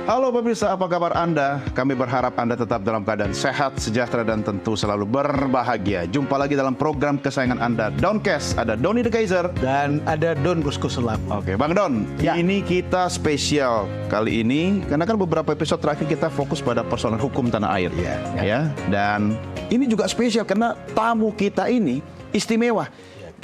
Halo pemirsa, apa kabar Anda? Kami berharap Anda tetap dalam keadaan sehat, sejahtera, dan tentu selalu berbahagia. Jumpa lagi dalam program kesayangan Anda, Doncast. Ada Doni The Kaiser. Dan ada Don Bosco Selam. Oke, Bang Don, Ya. ini kita spesial kali ini. Karena kan beberapa episode terakhir kita fokus pada persoalan hukum tanah air. Ya. Dan ini juga spesial karena tamu kita ini istimewa.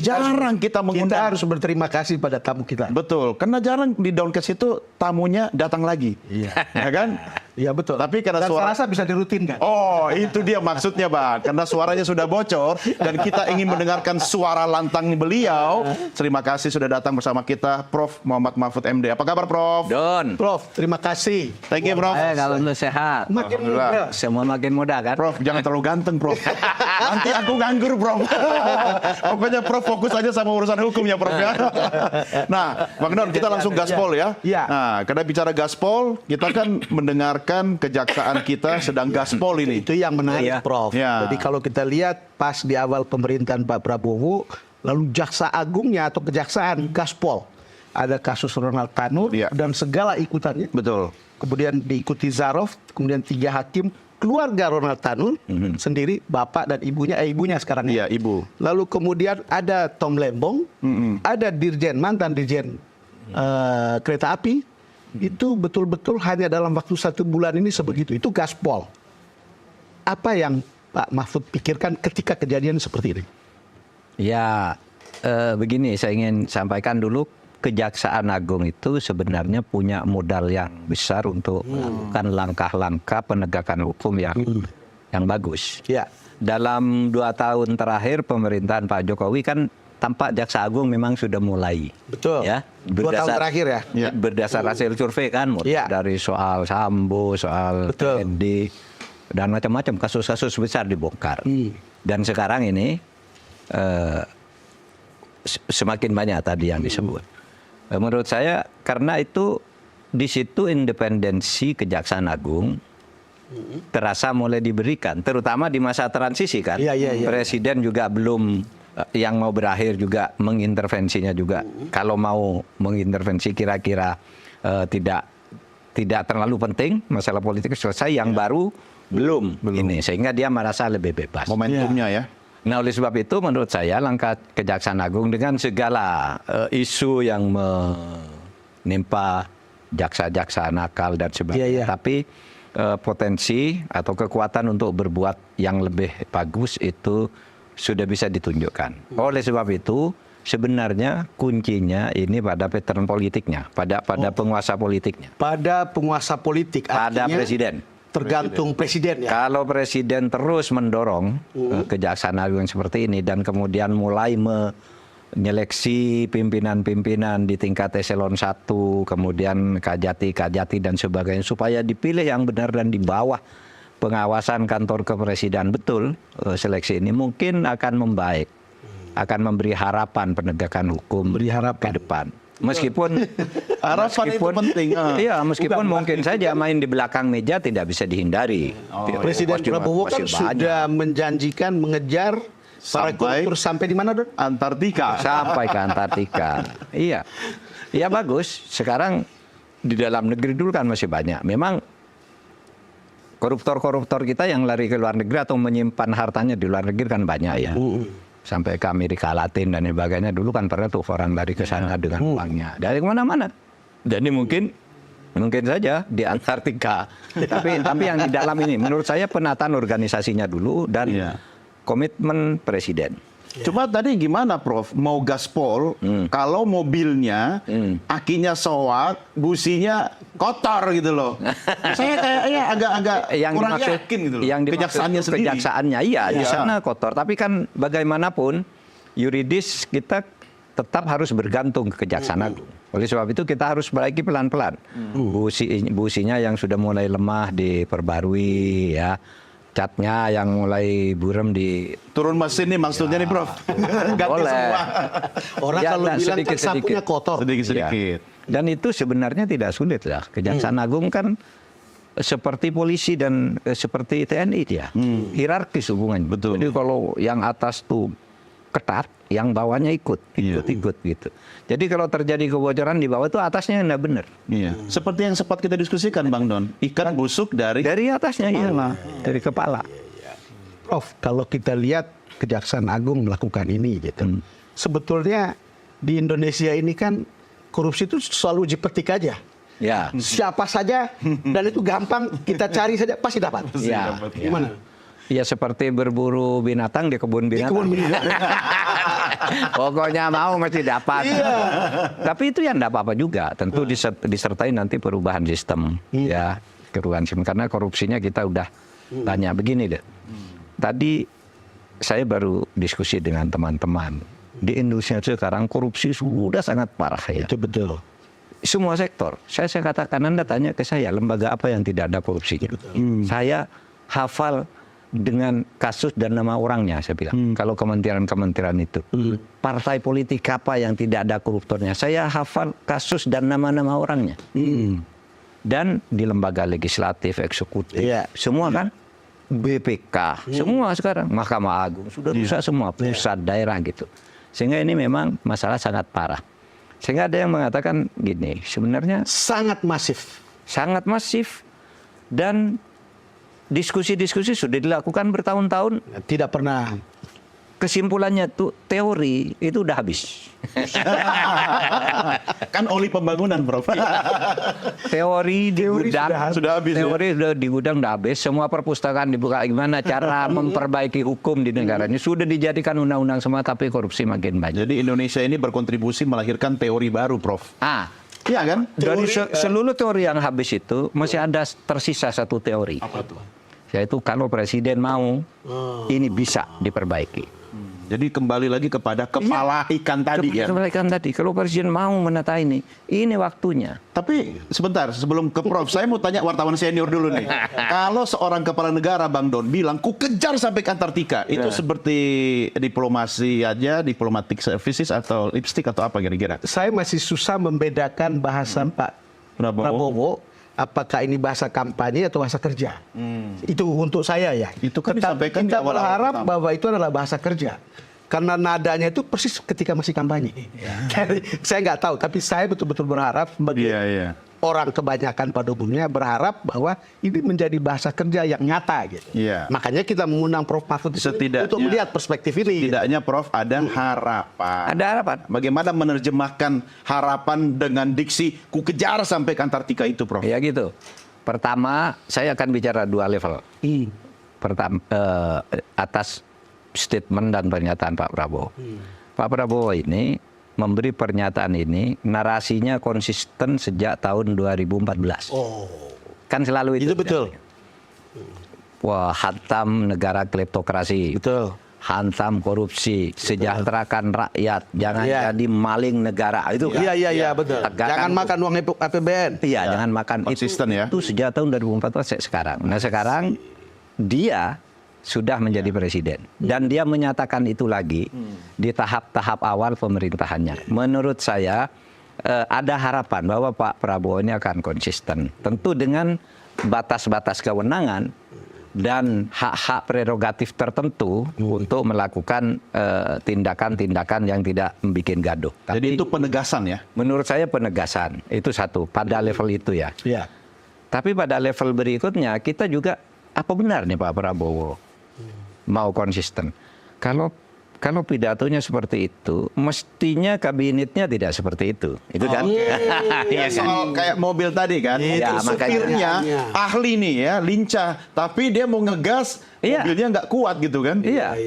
Jarang kita Kita mengundang. harus berterima kasih pada tamu kita. Betul, karena jarang di Downcast itu tamunya datang lagi. Iya. Ya kan? Iya betul. Tapi karena dan suara- saya rasa bisa dirutinkan. Oh, itu dia maksudnya, Bang. Karena suaranya sudah bocor dan kita ingin mendengarkan suara lantang beliau. Terima kasih sudah datang bersama kita, Prof. Muhammad Mahfud MD. Apa kabar, Prof? Don, Prof, terima kasih. Thank you, Prof. kalau lu sehat, Makin Alhamdulillah. muda. semua makin mudah kan? Prof, jangan terlalu ganteng, Prof. Nanti aku nganggur, Prof. Pokoknya Prof fokus aja sama urusan hukumnya, Prof ya. Nah, Bang Don, kita langsung gaspol ya. Iya. Nah, karena bicara gaspol, kita kan mendengarkan kejaksaan kita sedang gaspol ini. Itu yang menarik, Iya. Prof. Ya. Jadi kalau kita lihat pas di awal pemerintahan Pak Prabowo, lalu Jaksa Agungnya atau Kejaksaan gaspol. Ada kasus Ronald Tanur Iya. dan segala ikutannya. Betul. Kemudian diikuti Zarof, kemudian 3 hakim, keluarga Ronald Tanur sendiri, bapak dan ibunya sekarang Iya, ya. Ibu. Lalu kemudian ada Tom Lembong, ada mantan dirjen kereta api, itu betul-betul hanya dalam waktu 1 bulan ini sebegitu. Itu gaspol. Apa yang Pak Mahfud pikirkan ketika kejadian seperti ini? Ya, begini saya ingin sampaikan dulu, Kejaksaan Agung itu sebenarnya punya modal yang besar untuk melakukan langkah-langkah penegakan hukum yang bagus. Ya, Dalam 2 tahun terakhir pemerintahan Pak Jokowi kan tampak Jaksa Agung memang sudah mulai. betul. Ya, 2 tahun terakhir ya. Ya. Berdasar hasil survei kan, mulai Iya. dari soal Sambo, soal Betul. TNI, dan macam-macam kasus-kasus besar dibongkar. Dan sekarang ini semakin banyak tadi yang disebut. Menurut saya karena itu di situ independensi Kejaksaan Agung terasa mulai diberikan, terutama di masa transisi kan. Iya. Presiden juga belum yang mau berakhir juga mengintervensinya juga. Kalau mau mengintervensi kira-kira tidak terlalu penting, masalah politik selesai, yang baru belum. Ini sehingga dia merasa lebih bebas. Momentumnya ya. Nah, oleh sebab itu menurut saya langkah Kejaksaan Agung dengan segala isu yang menimpa jaksa-jaksa nakal dan sebagainya, Iya. tapi potensi atau kekuatan untuk berbuat yang lebih bagus itu sudah bisa ditunjukkan. Oleh sebab itu sebenarnya kuncinya ini pada pattern politiknya, pada penguasa politiknya, Pada penguasa politik, pada artinya presiden. tergantung presiden ya. Kalau presiden terus mendorong Kejaksaan Agung seperti ini dan kemudian mulai menyeleksi pimpinan-pimpinan di tingkat eselon 1, kemudian kajati dan sebagainya supaya dipilih yang benar dan di bawah pengawasan kantor kepresiden betul, seleksi ini mungkin akan membaik, akan memberi harapan penegakan hukum Beri harapan. ke depan. Meskipun Harapan itu penting. Iya, meskipun mungkin saja main di belakang meja tidak bisa dihindari. Presiden Prabowo kan sudah menjanjikan mengejar para koruptor sampai di mana, Don? Antartika. Sampai ke Antartika. Iya. Ya bagus. Sekarang di dalam negeri dulu kan masih banyak. Memang koruptor-koruptor kita yang lari ke luar negeri atau menyimpan hartanya di luar negeri kan banyak ya. Sampai ke Amerika Latin dan sebagainya. Dulu kan pernah tuh orang lari ke sana dengan uangnya. Dari mana-mana. Jadi mungkin saja di Antartika. tapi yang di dalam ini menurut saya penataan organisasinya dulu dan Iya. komitmen presiden. Cuma tadi gimana, Prof? Mau gaspol, kalau mobilnya akinya soak, businya kotor gitu loh. Saya kayaknya agak-agak kurang yakin gitu loh. Yang dimaksud Kejaksaannya sendiri. Kejaksaannya iya, di sana kotor. Tapi kan bagaimanapun yuridis kita tetap harus bergantung ke Kejaksaan Agung. Oleh sebab itu kita harus perbaiki pelan-pelan. Businya yang sudah mulai lemah diperbarui ya. Catnya yang mulai buram di Turun mesin nih maksudnya nih, Prof. Ganti boleh. semua. Orang Ya, kalau dan bilang kan sedikit-sedikit. sapunya kotor. Sedikit-sedikit. Dan itu sebenarnya tidak sulit lah. Kejaksaan Agung kan seperti polisi dan seperti TNI dia. Hierarkis hubungannya. Betul. Jadi kalau yang atas tuh ketat, yang bawahnya ikut gitu. Jadi kalau terjadi kebocoran di bawah itu atasnya nggak benar. Iya. Seperti yang sempat kita diskusikan Bang Don, ikan busuk dari atasnya dari kepala. Prof, kalau kita lihat Kejaksaan Agung melakukan ini gitu. Sebetulnya di Indonesia ini kan korupsi itu selalu uji petik aja. Ya. Siapa saja dan itu gampang kita cari saja pasti dapat. Ya. Gimana? Ya seperti berburu binatang di kebun Di binatang. kebun binatang. Pokoknya mau mesti dapat. Tapi itu yang enggak apa-apa juga. Tentu disertai nanti perubahan sistem. Ya, perubahan sistem. Karena korupsinya kita udah tanya begini deh. Tadi saya baru diskusi dengan teman-teman. Di Indonesia sekarang korupsi sudah sangat parah ya. Itu betul. Semua sektor. Saya katakan, Anda tanya ke saya, lembaga apa yang tidak ada korupsinya? Saya hafal dengan kasus dan nama orangnya, saya bilang. Kalau kementerian-kementerian itu. Partai politik apa yang tidak ada koruptornya? Saya hafal kasus dan nama-nama orangnya. Dan di lembaga legislatif, eksekutif, semua kan? BPK, semua sekarang. Mahkamah Agung, sudah rusak semua. Pusat, daerah gitu. Sehingga ini memang masalah sangat parah. Sehingga ada yang mengatakan gini, sebenarnya Sangat masif. sangat masif dan diskusi-diskusi sudah dilakukan bertahun-tahun. Tidak pernah. Kesimpulannya tuh teori itu udah habis. kan oli pembangunan, Prof. Teori di gudang sudah habis, teori sudah di gudang udah habis. Semua perpustakaan dibuka, gimana cara memperbaiki hukum di negara ini sudah dijadikan undang-undang semua, tapi korupsi makin banyak. Jadi Indonesia ini berkontribusi melahirkan teori baru, Prof. Iya kan? Dari seluruh teori yang habis itu masih ada tersisa satu teori. Apa tuh? Yaitu kalau presiden mau, ini bisa diperbaiki. Jadi kembali lagi kepada kepala ikan tadi ya. Kepala ikan tadi. Kalau presiden mau menata ini waktunya. Tapi sebentar, sebelum ke Prof, saya mau tanya wartawan senior dulu nih. Kalau seorang kepala negara, Bang Don, bilang, ku kejar sampai ke Antartika, itu seperti diplomasi aja, diplomatic services atau lipstick atau apa kira-kira? Saya masih susah membedakan bahasa Pak Prabowo. Apakah ini bahasa kampanye atau bahasa kerja? Itu untuk saya ya. Itu kan Tetapi disampaikan di kita awal-awal berharap pertama. bahwa itu adalah bahasa kerja. Karena nadanya itu persis ketika masih kampanye. Jadi, saya nggak tahu, tapi saya betul-betul berharap bagi orang kebanyakan pada umumnya berharap bahwa ini menjadi bahasa kerja yang nyata gitu. Makanya kita mengundang Prof Mahfud untuk melihat perspektif ini. Setidaknya Prof ada harapan. Ada harapan. Bagaimana menerjemahkan harapan dengan diksi ku kejar sampai ke Antartika itu, Prof? Ya gitu. Pertama, saya akan bicara dua level. Pertama, atas statement dan pernyataan Pak Prabowo. Pak Prabowo ini memberi pernyataan ini, narasinya konsisten sejak tahun 2014. Kan selalu itu. Itu betul. Wah, hantam negara kleptokrasi. Betul. Hantam korupsi, sejahterakan rakyat, jangan jadi maling negara. Itu kan? Iya, betul. Jangan makan uang APBN. Iya, jangan makan. Konsisten ya. Itu sejak tahun 2014 sekarang. Nah, sekarang dia sudah menjadi presiden dan dia menyatakan itu lagi di tahap-tahap awal pemerintahannya. Menurut saya ada harapan bahwa Pak Prabowo ini akan konsisten, tentu dengan batas-batas kewenangan dan hak-hak prerogatif tertentu untuk melakukan tindakan-tindakan yang tidak membuat gaduh. Jadi itu penegasan ya? Menurut saya penegasan itu satu pada level itu ya. Tapi pada level berikutnya kita juga apa benar nih Pak Prabowo mau konsisten? Kalau pidatonya seperti itu, mestinya kabinetnya tidak seperti itu. Itu kan? Ya, soal kayak mobil tadi kan, Ya, supirnya ahli nih ya, lincah, tapi dia mau ngegas, mobilnya nggak kuat gitu kan? Iya.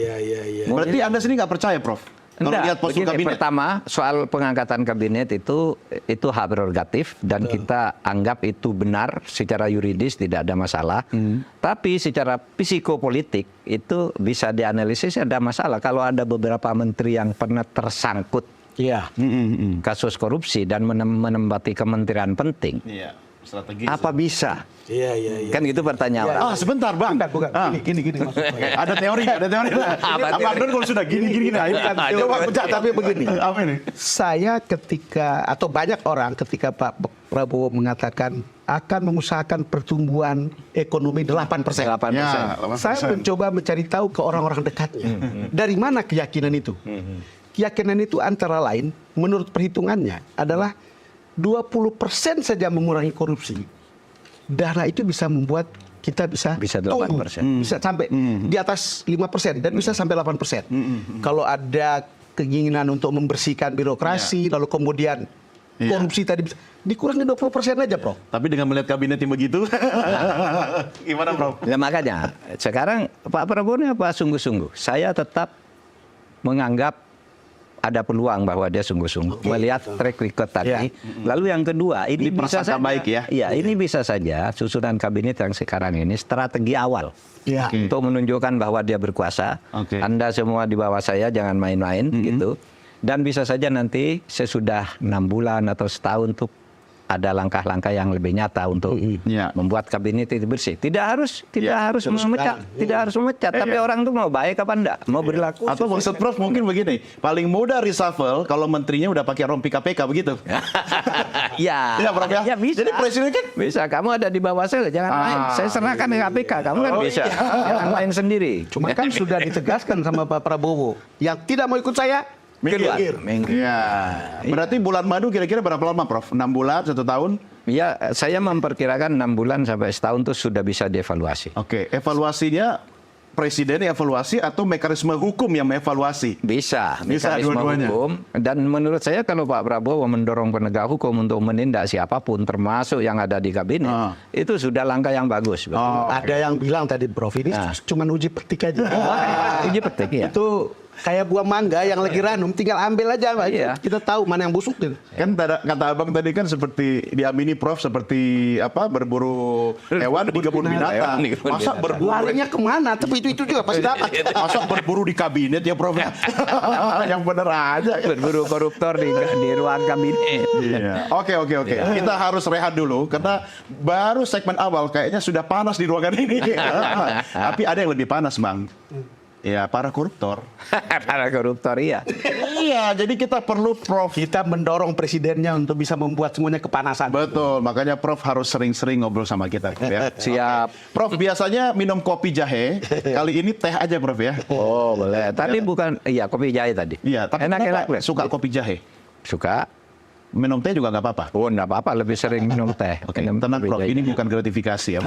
Berarti Anda sendiri nggak percaya, Prof? Kalau lihat postur kabinet. Pertama, soal pengangkatan kabinet itu hak prerogatif dan kita anggap itu benar secara yuridis, tidak ada masalah. Tapi secara psikopolitik itu bisa dianalisis ada masalah kalau ada beberapa menteri yang pernah tersangkut kasus korupsi dan menempati kementerian penting. Strategi. Apa bisa? Iya. Kan gitu pertanyaan orang. Sebentar bang. Bukan. Gini maksudnya. Ada teori. Bang Don kalau sudah gini. Nah, ini kan. Coba pecah, tapi begini. Apa ini? Saya atau banyak orang ketika Pak Prabowo mengatakan akan mengusahakan pertumbuhan ekonomi 8%. 8%. Ya, 8%. Saya mencoba mencari tahu ke orang-orang dekatnya. Dari mana keyakinan itu? Keyakinan itu antara lain, menurut perhitungannya, adalah 20% saja mengurangi korupsi. Dana itu bisa membuat kita bisa 8%. tumbuh, bisa sampai di atas 5% dan bisa sampai 8%. Kalau ada keinginan untuk membersihkan birokrasi, lalu kemudian korupsi tadi bisa dikurangi 20% aja, Prof. Tapi dengan melihat kabinet yang begitu, gimana, Prof? Ya makanya sekarang Pak Prabowo ini apa sungguh-sungguh? Saya tetap menganggap ada peluang bahwa dia sungguh-sungguh melihat track record tadi. Lalu yang kedua, ini bisa saja baik ya. Iya, ini bisa saja susunan kabinet yang sekarang ini strategi awal untuk menunjukkan bahwa dia berkuasa. Anda semua di bawah saya jangan main-main gitu. Dan bisa saja nanti sesudah 6 bulan atau setahun tuh ada langkah-langkah yang lebih nyata untuk membuat kabinet itu bersih. Tidak harus memecat, tapi orang tuh mau baik apa enggak, mau berlaku. Atau maksud Prof mungkin begini, paling mudah reshuffle kalau menterinya udah pakai rompi KPK begitu. Ya, Prof ya. Ya bisa. Jadi presiden kan bisa. Kamu ada di bawah saya, jangan main. Saya serahkan ke KPK, kamu kan bisa. Jangan main sendiri. Cuma kan sudah ditegaskan sama Pak Prabowo, yang tidak mau ikut saya Keluar. Ya. Berarti bulan madu kira-kira berapa lama, Prof? 6 bulan, 1 tahun? Ya, saya memperkirakan 6 bulan sampai setahun itu sudah bisa dievaluasi. Oke, evaluasinya presiden evaluasi atau mekanisme hukum yang mengevaluasi? Bisa Bisa dua-duanya. hukum. Dan menurut saya kalau Pak Prabowo mendorong penegak hukum untuk menindak siapapun, termasuk yang ada di kabinet, itu sudah langkah yang bagus. Ada yang bilang tadi, Prof, ini cuma uji petik aja. Uji petik ya. Itu kayak buah mangga yang lagi ranum, tinggal ambil aja, Pak. Iya. Kita tahu mana yang busuk gitu. Kan kata abang tadi kan seperti diamini Prof seperti apa berburu hewan di kebun binatang. Masa berburu Larinya kemana? Tapi itu juga pasti dapat. masa berburu di kabinet ya Prof ya? Yang bener aja. Berburu koruptor di ruang kabinet. Iya. Oke. Kita harus rehat dulu karena baru segmen awal kayaknya sudah panas di ruangan ini. Tapi ada yang lebih panas, Bang. Ya, para koruptor. Para koruptor, iya. Iya, jadi kita perlu Prof. Kita mendorong presidennya untuk bisa membuat semuanya kepanasan. Betul, makanya Prof harus sering-sering ngobrol sama kita. Ya. Siap. Prof, biasanya minum kopi jahe, kali ini teh aja Prof ya? Oh, boleh. Tadi bukan, iya kopi jahe tadi. Iya, tapi enak-enak. suka kopi jahe? Suka. Minum teh juga nggak apa-apa? Oh, nggak apa-apa, lebih sering minum teh. Oke, tenang Prof, ini bukan gratifikasi ya.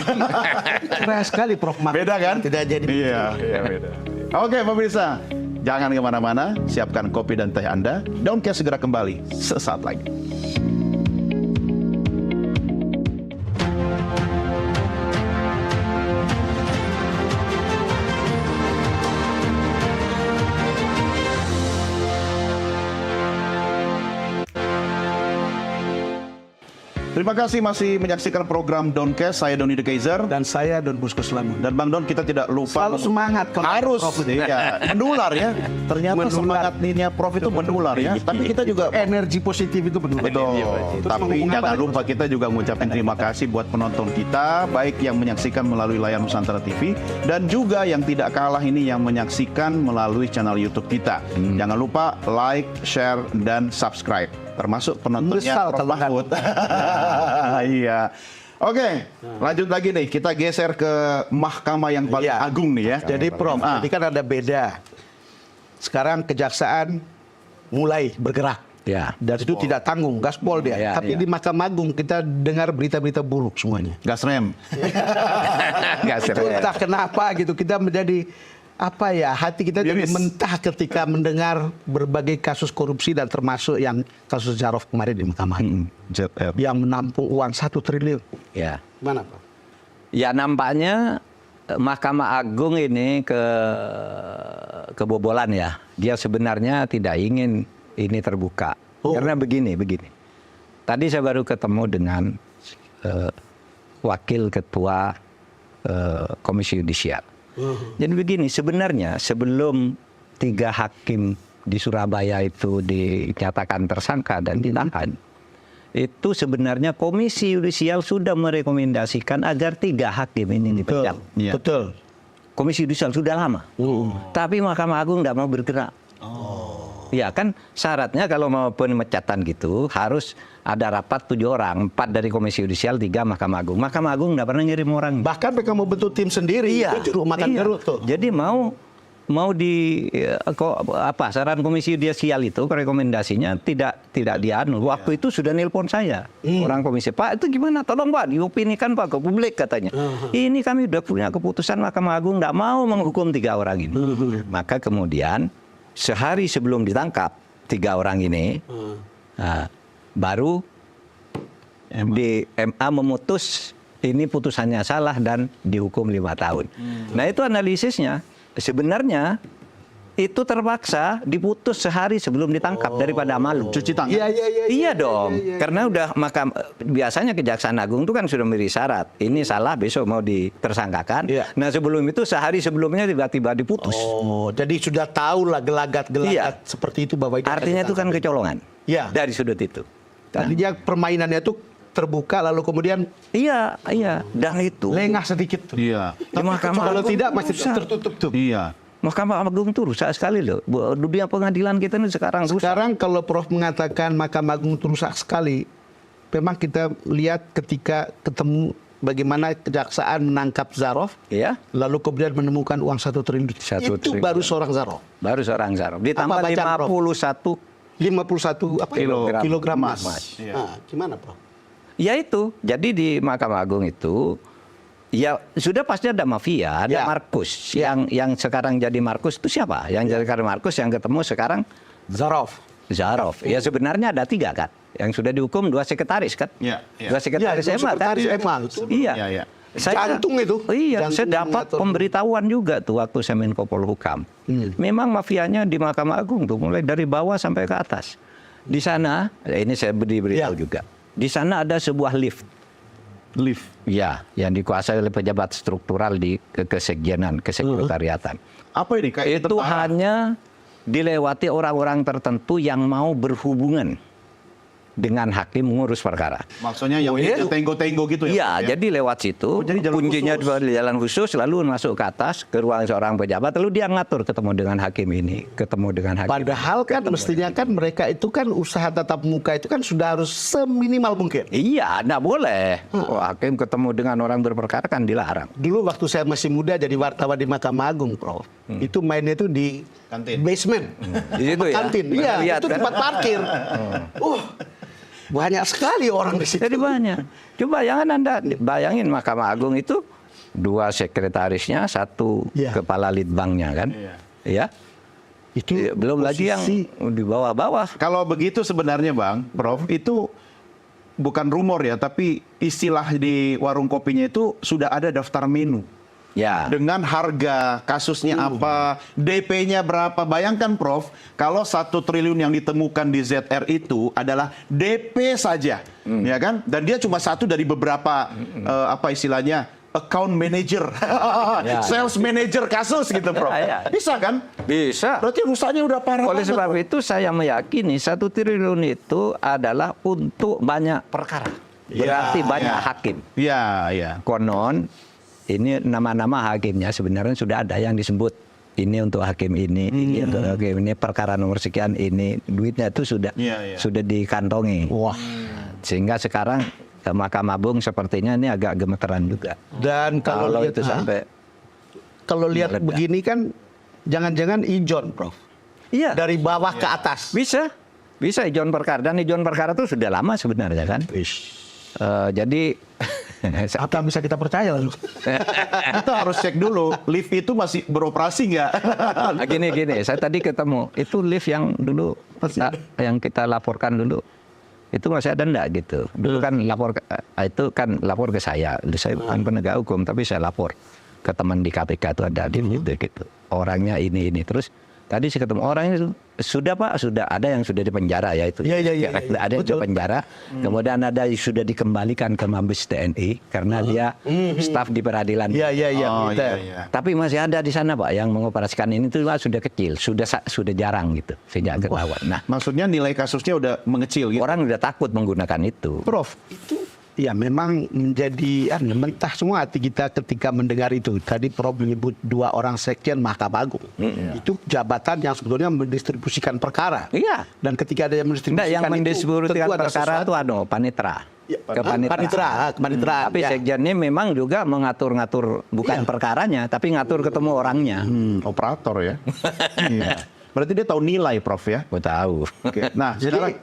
Keras sekali, Prof. Beda kan? Tidak jadi. Iya, beda. Oke, pemirsa, jangan kemana-mana, siapkan kopi dan teh Anda. Downcast segera kembali sesaat lagi. Terima kasih masih menyaksikan program Downcast. Saya Doni De Kaiser. Dan saya Don Bosco Slamet. Dan Bang Don, kita tidak lupa Selalu semangat kalau harus Prof itu. ya, menular ya. Ternyata Menular. semangat ninya Prof itu menular ya. Tapi kita juga Energi positif itu benar. betul. Terus Tapi ngomong jangan apa? lupa kita juga mengucapkan terima kasih buat penonton kita, baik yang menyaksikan melalui layar Nusantara TV dan juga yang tidak kalah ini yang menyaksikan melalui channel YouTube kita. Jangan lupa like, share dan subscribe. Termasuk penontonnya Misal, Prof Mahfud. Iya. Oke, lanjut lagi nih. Kita geser ke mahkamah yang paling Iya. agung nih ya. Jadi Prof, jadi kan ada beda. Sekarang kejaksaan mulai bergerak. Ya. Dan itu tidak tanggung, gaspol dia. Ya, Tapi ya. di Mahkamah Agung kita dengar berita-berita buruk semuanya. Gas rem. Nggak Itu serius. entah kenapa gitu, kita menjadi apa ya, hati kita jadi Miris. mentah ketika mendengar berbagai kasus korupsi dan termasuk yang kasus Jarov kemarin di Mahkamah Agung. ZR. Yang menampung uang 1 triliun. Ya. Mana Pak? Ya nampaknya Mahkamah Agung ini kebobolan ya. Dia sebenarnya tidak ingin ini terbuka. Karena begini. Tadi saya baru ketemu dengan Wakil Ketua Komisi Yudisial. Jadi begini, sebenarnya sebelum 3 hakim di Surabaya itu dinyatakan tersangka dan ditahan, itu sebenarnya Komisi Yudisial sudah merekomendasikan agar 3 hakim ini dipecat. Iya. Betul. Komisi Yudisial sudah lama. Tapi Mahkamah Agung tidak mau bergerak. Ya kan syaratnya kalau mau pemecatan gitu harus ada rapat 7 orang, 4 dari Komisi Yudisial, 3 Mahkamah Agung. Mahkamah Agung tidak pernah ngirim orang. Bahkan mereka mau bentuk tim sendiri. Iya. Itu jeruk makan jeruk tuh. Jadi mau saran Komisi Yudisial itu rekomendasinya tidak dianu. Waktu itu sudah nelpon saya orang komisi, Pak itu gimana? Tolong Pak diopinikan Pak ke publik katanya. Ini kami udah punya keputusan Mahkamah Agung tidak mau menghukum 3 orang ini. Maka kemudian sehari sebelum ditangkap 3 orang ini, baru di MA memutus ini putusannya salah dan dihukum 5 tahun. Nah itu analisisnya. Sebenarnya itu terpaksa diputus sehari sebelum ditangkap daripada malu. Cuci tangan. Iya dong, karena udah biasanya Kejaksaan Agung itu kan sudah memberi syarat. Ini salah besok mau ditersangkakan. Iya. Nah sebelum itu sehari sebelumnya tiba-tiba diputus. Oh, jadi sudah tahu lah gelagat-gelagat seperti itu Bapak. Artinya itu kan kecolongan. Iya. Dari sudut itu. Tadinya permainannya itu terbuka lalu kemudian Iya, dan itu lengah sedikit tuh. Iya. di Mahkamah Kalau Agung tidak masih rusak. tertutup tuh. Iya. Mahkamah Agung itu rusak sekali loh. Dunia pengadilan kita ini sekarang rusak. Sekarang kalau Prof mengatakan Mahkamah Agung itu rusak sekali, memang kita lihat ketika ketemu bagaimana kejaksaan menangkap Zarof, Iya. lalu kemudian menemukan uang 1 triliun. 1 Itu triliun. baru seorang Zarof. Baru seorang Zarof. Ditambah Apa bacaan, Prof? 51. 51 kilogram emas. Iya. Nah, gimana Prof? Ya itu. Jadi di Mahkamah Agung itu ya sudah pasti ada mafia, ada Ya. Markus. Yang sekarang jadi Markus itu siapa? Yang jadi Markus yang ketemu sekarang Zarof. Zarof. Ya sebenarnya ada 3 kan. Yang sudah dihukum 2 sekretaris kan. Iya, iya. 2 sekretaris Ya, MA kan. sekretaris MA. Iya. Iya, iya. Jantung itu. Iya, Jantung saya dapat mengatur. pemberitahuan juga tuh waktu saya Menko Polhukam. Memang mafianya di Mahkamah Agung tuh mulai dari bawah sampai ke atas. Di sana, ini saya beri beritahu Ya. juga. Di sana ada sebuah lift. Lift. Ya, yang dikuasai oleh pejabat struktural di kesekjenan, kesekretariatan. Apa ini? Kayak Itu tentara. hanya dilewati orang-orang tertentu yang mau berhubungan dengan hakim mengurus perkara. Maksudnya yang tenggo-tenggo gitu ya? Iya, jadi lewat situ, jadi jalan kuncinya khusus. di jalan khusus, lalu masuk ke atas, ke ruang seorang pejabat, lalu dia ngatur ketemu dengan hakim ini, ketemu dengan hakim. Padahal kan mestinya kan mereka itu kan usaha tatap muka itu kan sudah harus seminimal mungkin. Iya, enggak boleh. Hakim ketemu dengan orang berperkara kan dilarang. Dulu waktu saya masih muda jadi wartawan di Mahkamah Agung, Prof. Itu mainnya itu di Kantin. basement. Di situ ya? Kantin. Pernah Iya, lihat, itu kan? tempat parkir. Banyak sekali orang di situ. Jadi banyak. Coba jangan Anda bayangin Mahkamah Agung itu 2 sekretarisnya, 1 Iya. kepala litbangnya kan. Ya. Itu Belum lagi yang posisi- di bawah-bawah. Kalau begitu sebenarnya Bang, Prof, itu bukan rumor ya, tapi istilah di warung kopinya itu sudah ada daftar menu. Ya. Dengan harga kasusnya apa, DP-nya berapa. Bayangkan Prof, kalau 1 triliun yang ditemukan di ZR itu adalah DP saja, ya kan? Dan dia cuma satu dari beberapa apa istilahnya account manager, Ya. sales manager kasus gitu Prof. Ya, ya. Bisa kan? Bisa. Berarti rusaknya udah parah Oleh banget. sebab itu saya meyakini 1 triliun itu adalah untuk banyak perkara. Berarti banyak hakim. Iya, iya. Konon ini nama-nama hakimnya sebenarnya sudah ada yang disebut. Ini untuk hakim ini untuk hakim ini, perkara nomor sekian ini, duitnya itu sudah Iya, iya. sudah dikantongi. Wah. Sehingga sekarang Mahkamah Agung sepertinya ini agak gemeteran juga. Dan Kalau lihat- itu sampai kalau lihat meledak. begini kan jangan-jangan ijon, Prof. iya Dari bawah ke atas. bisa ijon perkara, dan ijon perkara itu sudah lama sebenarnya kan. Jadi Apa bisa kita percaya lalu? Kita harus cek dulu, lift itu masih beroperasi nggak? gini, saya tadi ketemu itu lift yang dulu yang kita laporkan dulu itu masih ada enggak gitu. Dulu kan lapor ke saya. Saya bukan penegak hukum tapi saya lapor ke teman di KPK itu ada lift gitu. Orangnya ini terus Tadi saya ketemu orang itu sudah Pak, sudah ada yang sudah dipenjara ya itu. Iya. Ada yang Betul. dipenjara. Kemudian ada yang sudah dikembalikan ke Mabes TNI karena dia staf di peradilan. Iya. Oh, militer. iya. Tapi masih ada di sana Pak yang mengoperasikan ini tuh Pak, sudah kecil, sudah jarang gitu sejak ketahuan. Nah, Maksudnya nilai kasusnya udah mengecil gitu. orang udah takut menggunakan itu. Prof, itu ya memang menjadi mentah semua hati kita ketika mendengar itu. Tadi Prof menyebut 2 orang sekjen Mahkamah Agung. Itu jabatan yang sebetulnya mendistribusikan perkara. Iya. Dan ketika ada yang mendistribusikan Enggak, yang itu, mendistribusikan tentu ada perkara sesuatu. itu panitra. Ya, Kepaniteraan. kepaniteraan. Tapi Ya. sekjen ini memang juga mengatur-ngatur bukan perkaranya, tapi ngatur ketemu orangnya. Operator ya. Iya. Berarti dia tahu nilai, Prof ya. Gue tahu. Oke. Nah, sekarang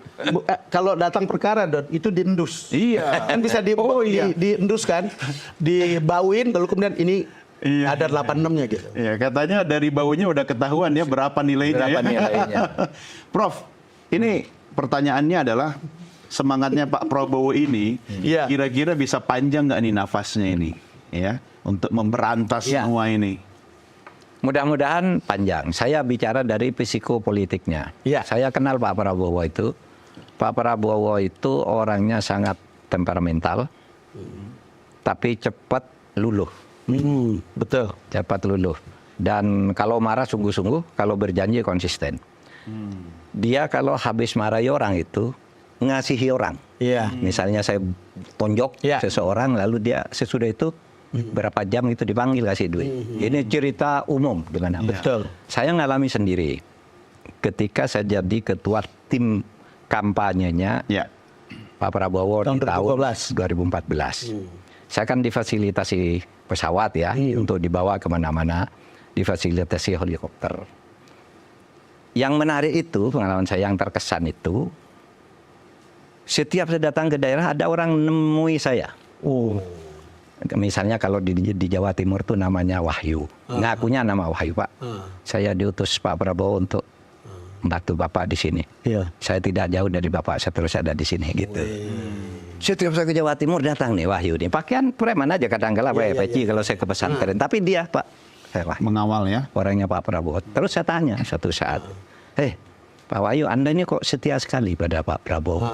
Kalau datang perkara Don, itu diendus. Iya. Kan bisa diendus kan, dibauin lalu kemudian ini Iya. ada 86-nya gitu. ya katanya dari baunya udah ketahuan ya berapa nilainya Berapa ya. nilainya. Prof, ini pertanyaannya adalah semangatnya Pak Prabowo ini Iya. kira-kira bisa panjang nggak nih nafasnya ini ya untuk memberantas Iya. semua ini. Mudah-mudahan panjang. Saya bicara dari psikopolitiknya. Iya. Saya kenal Pak Prabowo itu. Pak Prabowo itu orangnya sangat temperamental, tapi cepat luluh. Betul. Cepat luluh. Dan kalau marah sungguh-sungguh, kalau berjanji konsisten. Dia kalau habis marahi orang itu, ngasihi orang. Iya. Misalnya saya tonjok Iya. seseorang, lalu dia sesudah itu berapa jam itu dipanggil kasih duit. Ini cerita umum di mana. Betul. Saya ngalami sendiri. Ketika saya jadi ketua tim kampanyenya Ya. Pak Prabowo Tahun di tahun 2014. 2014. Saya kan difasilitasi pesawat ya untuk dibawa kemana-mana, difasilitasi helikopter. Yang menarik itu pengalaman saya yang terkesan itu, setiap saya datang ke daerah ada orang nemui saya. Oh. Misalnya kalau di Jawa Timur tuh namanya Wahyu, ngakunya nama Wahyu Pak. Saya diutus Pak Prabowo untuk membantu Bapak di sini. Iya. Saya tidak jauh dari Bapak, saya terus ada di sini gitu. Setiap saya ke Jawa Timur datang nih Wahyu nih, pakaian preman aja kadang-kala pakai peci kalau saya ke pesantren. Tapi dia Pak, saya Wahyu, Mengawal ya. orangnya Pak Prabowo. Terus saya tanya satu saat, Pak Wahyu, Anda ini kok setia sekali pada Pak Prabowo?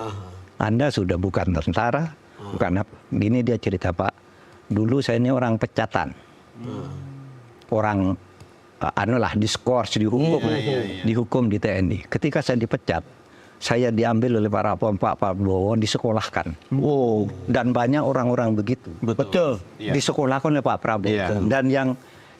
Anda sudah bukan tentara, bukan apa? Gini dia cerita Pak, dulu saya ini orang pecatan, orang anulah diskors, dihukum di TNI. Ketika saya dipecat, saya diambil oleh Pak Prabowo, disekolahkan. Oh. Dan banyak orang-orang begitu. Betul. Disekolahkan oleh Pak Prabowo. Iya. Dan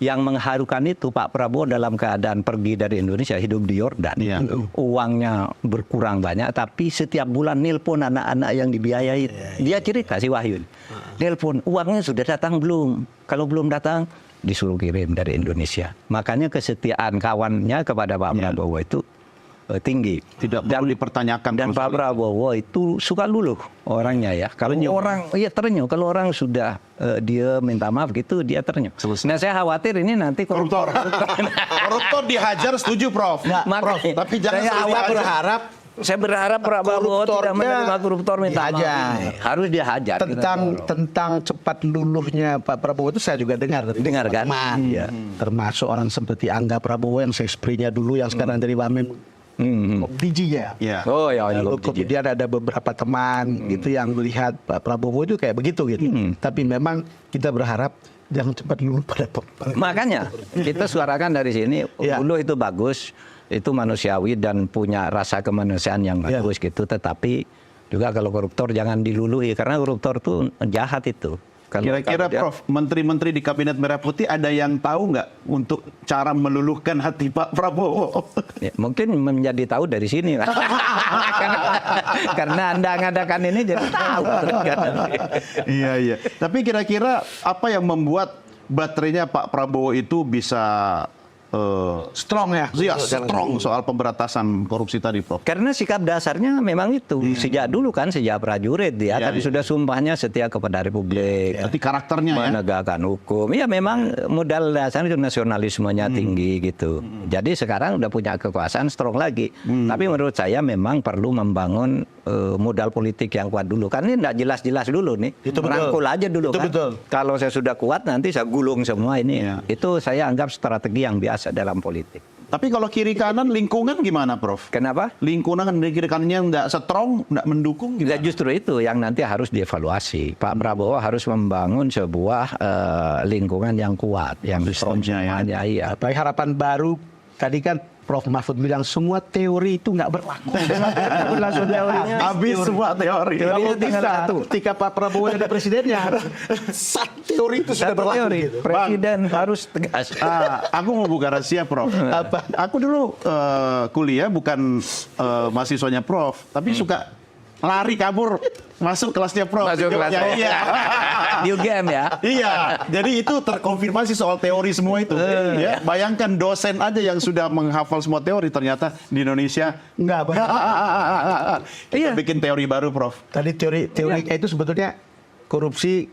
yang mengharukan itu Pak Prabowo dalam keadaan pergi dari Indonesia, hidup di Yordan. Iya. Uangnya berkurang banyak, tapi setiap bulan nelpon anak-anak yang dibiayai. Dia cerita si Wahyu. Nelpon, uangnya sudah datang belum? Kalau belum datang, disuruh kirim dari Indonesia. Makanya kesetiaan kawannya kepada Pak Prabowo itu tinggi. Tidak perlu dipertanyakan. Dan Pak Prabowo itu suka luluh orangnya ya. Kalau orang, iya terenyuh. Kalau orang sudah dia minta maaf gitu, dia terenyuh. Nah saya khawatir ini nanti Koruptor. Koruptor dihajar setuju Prof. Prof, Tapi jangan saya sampai awal dihajar. saya berharap Pak Prabowo tidak menerima koruptor minta maaf. dihajar. Harus dihajar. Tentang cepat luluhnya Pak Prabowo itu saya juga dengar dari Dengar kan? teman. Iya. Termasuk orang seperti Angga Prabowo yang seksprinya dulu yang sekarang dari Wamen. Biji ya. Ya. Oh ya, Lalu kemudian ada beberapa teman gitu yang melihat Pak Prabowo itu kayak begitu gitu. Tapi memang kita berharap jangan cepat luluh pada Makanya kita suarakan dari sini, Iya. luluh itu bagus, itu manusiawi dan punya rasa kemanusiaan yang bagus gitu. Tetapi juga kalau koruptor jangan diluluhi karena koruptor itu jahat itu. Kira-kira Prof, menteri-menteri di Kabinet Merah Putih ada yang tahu nggak untuk cara meluluhkan hati Pak Prabowo? Ya, mungkin menjadi tahu dari sini. Karena Anda mengadakan ini jadi tahu. Iya. Tapi kira-kira apa yang membuat baterainya Pak Prabowo itu bisa strong ya. strong soal pemberantasan korupsi tadi, Prof? Karena sikap dasarnya memang itu. Sejak dulu kan, sejak prajurit dia kan sudah sumpahnya setia kepada Republik. Berarti karakternya ya? Menegakkan hukum. Ya memang modal dasarnya itu nasionalismenya tinggi gitu. Jadi sekarang udah punya kekuasaan strong lagi. Tapi menurut saya memang perlu membangun modal politik yang kuat dulu. Kan ini tidak jelas-jelas dulu nih. Itu betul. Merangkul aja dulu Itu kan. betul. Kalau saya sudah kuat nanti saya gulung semua ini. Iya. Itu saya anggap strategi yang biasa dalam politik. Tapi kalau kiri kanan lingkungan gimana, Prof? Kenapa? Lingkungan kiri kanannya nggak strong, nggak mendukung Ya, gimana? justru itu yang nanti harus dievaluasi. Pak Prabowo harus membangun sebuah lingkungan yang kuat, yang strong Sistemnya ya. semuanya. Iya. Tapi harapan baru tadi kan Prof Mahfud bilang semua teori itu nggak berlaku. Langsung teorinya. Habis semua teori. Kalau tinggal bisa, satu. ketika Pak Prabowo jadi presidennya, satu teori itu sudah Satu berlaku. teori, Gitu. presiden harus tegas. Aku mau buka rahasia, Prof. Apa? Aku dulu kuliah bukan mahasiswanya Prof, tapi suka lari kabur masuk kelasnya Prof. Masuk Di Jogja. kelasnya. Iya. New game ya. Iya, jadi itu terkonfirmasi soal teori semua itu. Ya, bayangkan dosen aja yang sudah menghafal semua teori ternyata di Indonesia Nggak, Bang. kita Iya. bikin teori baru, Prof. Tadi teorinya itu sebetulnya korupsi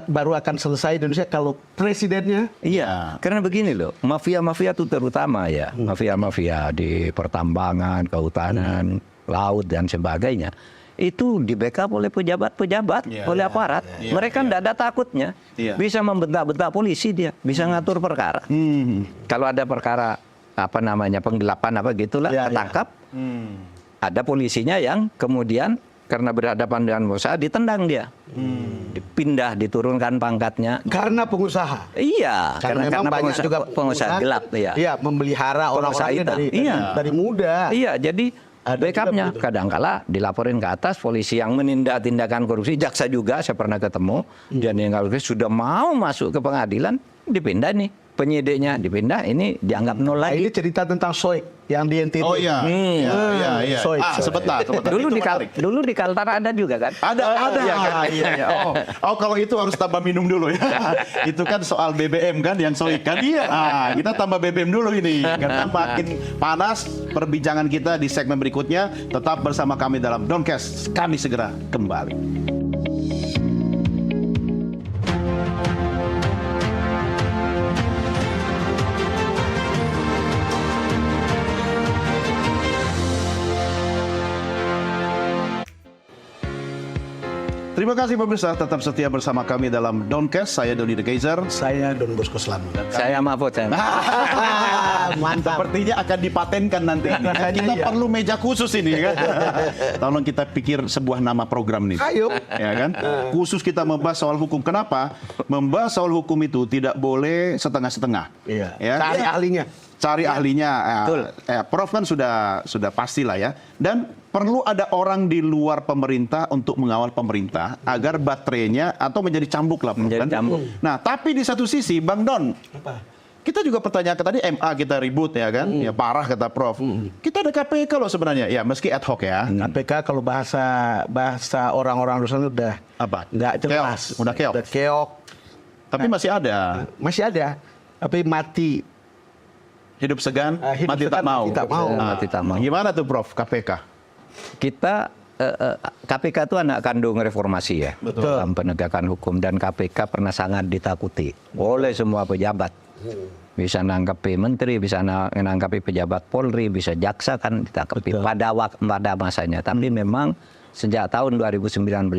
baru akan selesai di Indonesia kalau presidennya Iya, karena begini loh, mafia-mafia itu terutama ya, mafia-mafia di pertambangan, kehutanan, laut dan sebagainya, itu di backup oleh pejabat-pejabat, Iya, oleh aparat. iya, Mereka tidak ada takutnya, Iya. bisa membentak-bentak polisi dia, bisa ngatur perkara. Kalau ada perkara apa namanya penggelapan apa gitulah, Iya, iya. ketangkap, ada polisinya yang kemudian karena berhadapan dengan pengusaha ditendang dia, dipindah, diturunkan pangkatnya. karena pengusaha. Iya, Karena memang banyak juga pengusaha gelap, ya. Iya, memelihara Pengusaha orang-orangnya hitam. dari, Iya. dari muda. Iya, jadi Ada backupnya juga begitu. kadangkala dilaporin ke atas polisi yang menindak tindakan korupsi, jaksa juga saya pernah ketemu, dan yang korupsi sudah mau masuk ke pengadilan, dipindah nih penyidiknya, dipindah, ini dianggap nol Nah, lagi. ini cerita tentang Soek yang di NTT. Oh iya. Iya. Sorry, Sebentar. Dulu Itu di menarik. dulu di Kaltara ada juga kan? Ada. Iya kan? Iya. Oh, kalau itu harus tambah minum dulu ya. Itu kan soal BBM kan yang soik kan. Iya. Kita tambah BBM dulu ini karena makin panas perbincangan kita di segmen berikutnya. Tetap bersama kami dalam Doncast. Kami segera kembali. Terima kasih pemirsa, tetap setia bersama kami dalam Doncast. Saya Doni The Geyser. Saya Don Bosco Slamet. Saya Mahfud. Mantap. Sepertinya akan dipatenkan nanti. Kita Iya. perlu meja khusus ini kan. Tolong kita pikir sebuah nama program nih. Ayo. Ya kan? Khusus kita membahas soal hukum. Kenapa? Membahas soal hukum itu tidak boleh setengah-setengah. Iya. Ya. Cari ahlinya. Cari ahlinya. Betul. Prof kan sudah pastilah ya. Dan perlu ada orang di luar pemerintah untuk mengawal pemerintah agar baterainya atau menjadi cambuk lah, Prof, Menjadi kan? cambuk. Nah, tapi di satu sisi, Bang Don, Apa? kita juga pertanyakan tadi MA kita ribut ya kan, ya parah kata Prof. Kita ada KPK loh sebenarnya, ya meski ad hoc ya. KPK kalau bahasa orang-orang Rusun udah Apa? nggak jelas. Keok. Udah keok. Udah keok. Tapi masih ada. Masih ada. Tapi mati. Hidup segan, Hidup mati tak segan, mau. mati tak mau. Mati tak mau. Gimana tuh Prof KPK? Kita KPK itu anak kandung reformasi ya, Betul. dalam penegakan hukum, dan KPK pernah sangat ditakuti oleh semua pejabat. Bisa nangkapi menteri, bisa nangkapi pejabat Polri, bisa jaksa kan ditangkapi Betul. pada masanya. Tapi memang sejak tahun 2019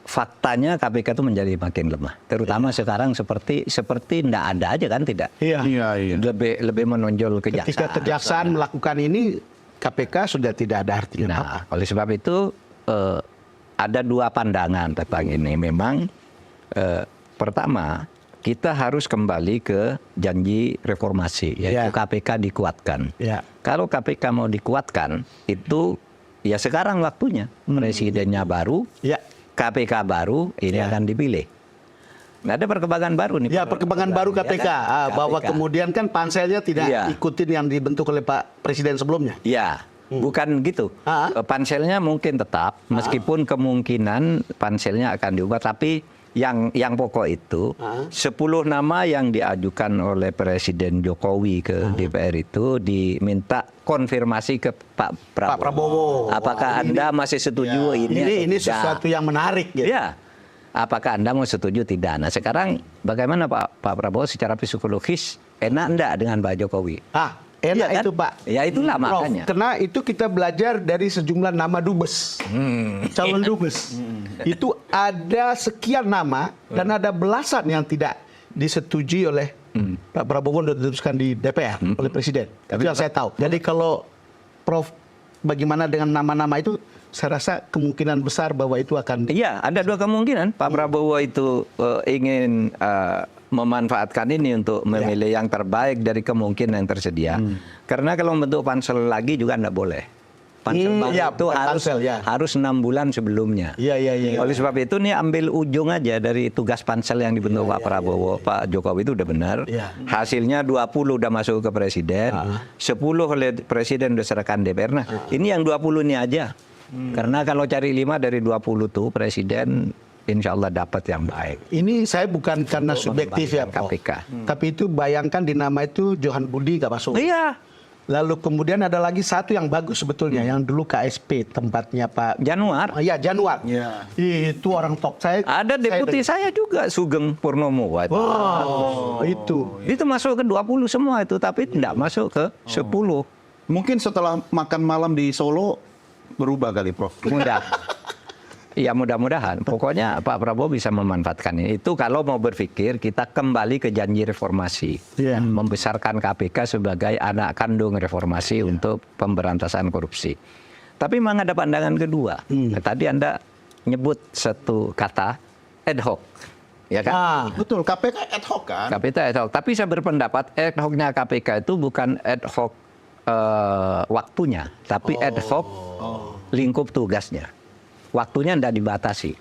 faktanya KPK itu menjadi makin lemah. Terutama sekarang seperti tidak ada aja kan, tidak. Iya. Iya. Lebih menonjol kejaksaan. Ketika kejaksaan melakukan ini, KPK sudah tidak ada artinya apa. Nah, oleh sebab itu ada dua pandangan tentang ini. Memang pertama, kita harus kembali ke janji reformasi, yaitu Ya. KPK dikuatkan. Ya. Kalau KPK mau dikuatkan, itu ya sekarang waktunya. Presidennya baru, Ya. KPK baru, ini Ya. akan dipilih. Nah, ada perkembangan baru nih. Ya, perkembangan baru KPK. Ya kan? Bahwa KPK. kemudian kan panselnya tidak Iya. ikutin yang dibentuk oleh Pak Presiden sebelumnya. Ya, bukan gitu. Ah. Panselnya mungkin tetap, meskipun kemungkinan panselnya akan diubah, tapi yang pokok itu 10 nama yang diajukan oleh Presiden Jokowi ke DPR itu diminta konfirmasi ke Pak Prabowo. Prabowo. Apakah Anda masih setuju ini? atau Ini tidak? sesuatu yang menarik gitu. Ya. Apakah Anda mau setuju tidak? Nah, sekarang bagaimana Pak Prabowo secara psikologis enak enggak dengan Pak Jokowi? Enak Iya kan? itu Pak. Ya itulah Prof, makanya. Karena itu kita belajar dari sejumlah nama dubes. Calon dubes. Itu ada sekian nama dan ada belasan yang tidak disetujui oleh Pak Prabowo sudah diteruskan di DPR oleh Presiden. Itu yang saya tahu. Jadi kalau Prof, bagaimana dengan nama-nama itu, saya rasa kemungkinan besar bahwa itu akan... Iya, ada dua kemungkinan. Pak Prabowo itu ingin memanfaatkan ini untuk memilih yang terbaik dari kemungkinan yang tersedia. Karena kalau membentuk pansel lagi juga tidak boleh. Pansel baru ya, itu pansel, harus 6 bulan sebelumnya. Iya. Oleh sebab itu nih ambil ujung aja dari tugas pansel yang dibentuk Pak Prabowo. Pak Jokowi itu udah benar. Iya. Hasilnya 20 udah masuk ke Presiden. 10 oleh Presiden udah serahkan DPR. Nah, ini yang 20 ini aja. Karena kalau cari 5 dari 20 tuh Presiden insya Allah dapat yang baik. Ini saya bukan karena subjektif ya, Prof. KPK. Tapi itu bayangkan di nama itu Johan Budi gak masuk. Iya. Lalu kemudian ada lagi satu yang bagus sebetulnya, yang dulu KSP tempatnya Pak Januar. Iya, Januar. Iya. Itu orang top. Ada deputi saya juga, Sugeng Purnomo. Itu. Itu masuk ke 20 semua itu, tapi tidak masuk ke 10. Mungkin setelah makan malam di Solo berubah kali, Prof. Mudah. Ya mudah-mudahan. Pokoknya Pak Prabowo bisa memanfaatkan ini. Itu kalau mau berpikir kita kembali ke janji reformasi. Iya. Membesarkan KPK sebagai anak kandung reformasi untuk pemberantasan korupsi. Tapi memang ada pandangan kedua. Tadi Anda nyebut satu kata ad hoc. Ya kan? Betul, KPK ad hoc kan? KPK ad hoc. Tapi saya berpendapat ad hocnya KPK itu bukan ad hoc waktunya, tapi ad hoc lingkup tugasnya. Waktunya tidak dibatasi.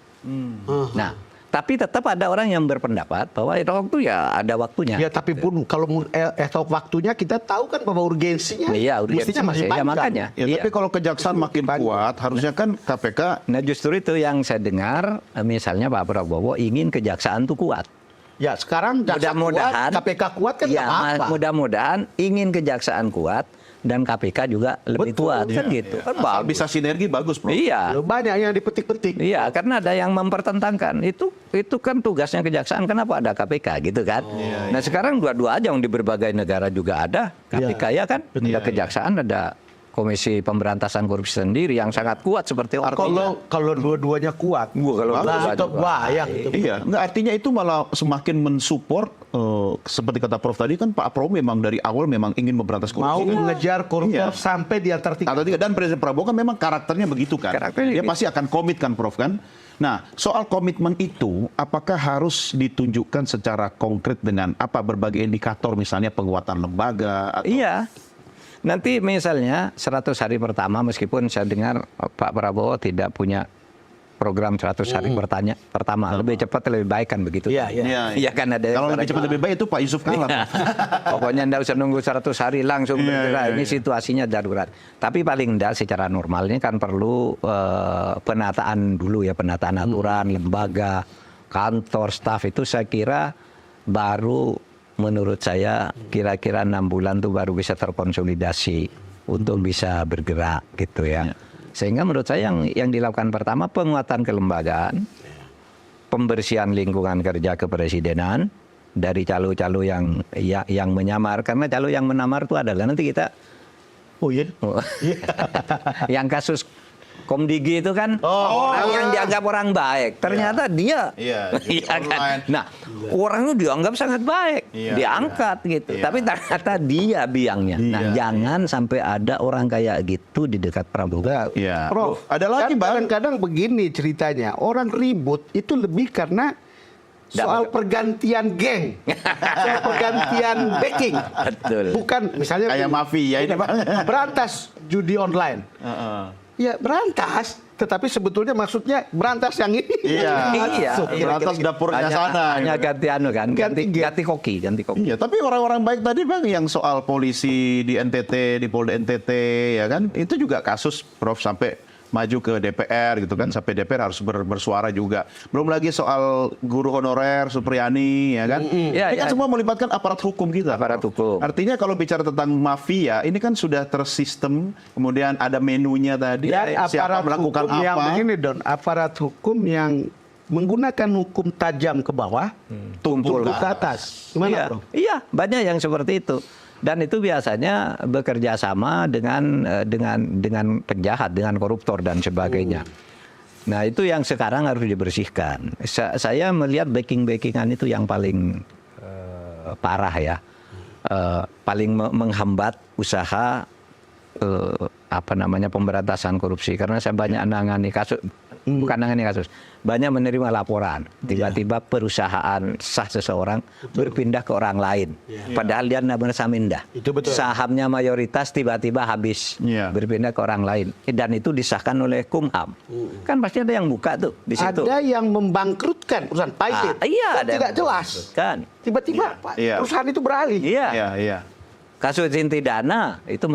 Nah, tapi tetap ada orang yang berpendapat bahwa ad hoc itu ya ada waktunya. Ya, tapi pun kalau esok waktunya kita tahu kan bahwa urgensinya. Iya, mestinya masih ya, panjang. makanya. Ya, tapi kalau kejaksaan makin kuat, harusnya kan KPK... Nah, justru itu yang saya dengar, misalnya Pak Prabowo ingin kejaksaan itu kuat. Ya, sekarang jaksa Mudah-mudahan kuat, KPK kuat kan ya, nggak apa-apa. mudah-mudahan ingin kejaksaan kuat dan KPK juga lebih kuat kan gitu. Kan Asal bagus. bisa sinergi bagus, Prof. Iya. Loh, banyak yang dipetik-petik. Iya, karena ada yang mempertentangkan. Itu kan tugasnya kejaksaan. Kenapa ada KPK gitu kan? Nah, sekarang dua-dua aja yang di berbagai negara juga ada KPK ya kan? Ada kejaksaan, ada Komisi Pemberantasan Korupsi sendiri yang sangat kuat seperti Kalau dua-duanya kuat, kalau itu bahaya. Iya, nggak, artinya itu malah semakin mensupport seperti kata Prof tadi kan Pak Prabowo memang dari awal memang ingin memberantas Mau korupsi. mengejar koruptor Iya. sampai di Antartika. Dan Presiden Prabowo kan memang karakternya begitu kan. Karakternya Dia gitu. pasti akan komit kan, Prof kan. Nah, soal komitmen itu apakah harus ditunjukkan secara konkret dengan apa berbagai indikator misalnya penguatan lembaga atau Iya. Nanti misalnya 100 hari pertama meskipun saya dengar Pak Prabowo tidak punya program 100 hari pertama lebih cepat lebih baik kan begitu. Iya. Iya kan ada. Kalau lebih cepat lebih baik itu Pak Yusuf Kala. Pokoknya enggak usah nunggu 100 hari langsung bergerak. Ini situasinya darurat. Tapi paling enggak secara normal ini kan perlu penataan dulu ya, penataan aturan, lembaga, kantor, staf itu saya kira baru menurut saya kira-kira 6 bulan tuh baru bisa terkonsolidasi untuk bisa bergerak gitu ya. Sehingga menurut saya yang dilakukan pertama penguatan kelembagaan, pembersihan lingkungan kerja kepresidenan dari calo-calo yang menyamar, karena calo yang menamar itu adalah nanti kita yang kasus Komdigi itu kan orang yang dianggap orang baik, ternyata dia kan. Nah, orang itu dianggap sangat baik, diangkat gitu. Tapi ternyata dia biangnya. Nah, jangan sampai ada orang kayak gitu di dekat Prabowo. Iya. Prof, Ada lagi, Bang. kadang-kadang begini ceritanya. Orang ribut itu lebih karena soal pergantian geng, soal pergantian backing. Betul. Bukan misalnya Kayak mafia ini, Bang. berantas judi online. Ya berantas, tetapi sebetulnya maksudnya berantas yang ini. Iya. Berantas dapurnya sana. Hanya ganti kan, ganti koki. Iya, tapi orang-orang baik tadi Bang yang soal polisi di NTT, di Polda NTT ya kan, itu juga kasus Prof sampai maju ke DPR gitu kan, sampai DPR harus bersuara juga. Belum lagi soal guru honorer Supriyani ya kan. Ini kan semua melibatkan aparat hukum kita. Aparat hukum. Artinya kalau bicara tentang mafia, ini kan sudah tersistem, kemudian ada menunya tadi, Dan siapa aparat melakukan hukum yang apa. begini Don, aparat hukum yang menggunakan hukum tajam ke bawah, Tumpul ke atas. Gimana, Bro? Iya, banyak yang seperti itu. Dan itu biasanya bekerja sama dengan penjahat, dengan koruptor dan sebagainya. Nah, itu yang sekarang harus dibersihkan. Saya melihat backing-backingan itu yang paling parah ya, paling menghambat usaha pemberantasan korupsi, karena saya banyak menangani kasus, bukan menangani kasus, banyak menerima laporan tiba-tiba perusahaan sah seseorang berpindah ke orang lain, padahal dia tidak merasa mindah, sahamnya mayoritas tiba-tiba habis, berpindah ke orang lain, dan itu disahkan oleh Kumham. Kan pasti ada yang buka tuh di situ. Ada yang membangkrutkan perusahaan Paisit, ada tidak jelas, kan tiba-tiba perusahaan itu beralih. Kasus inti dana itu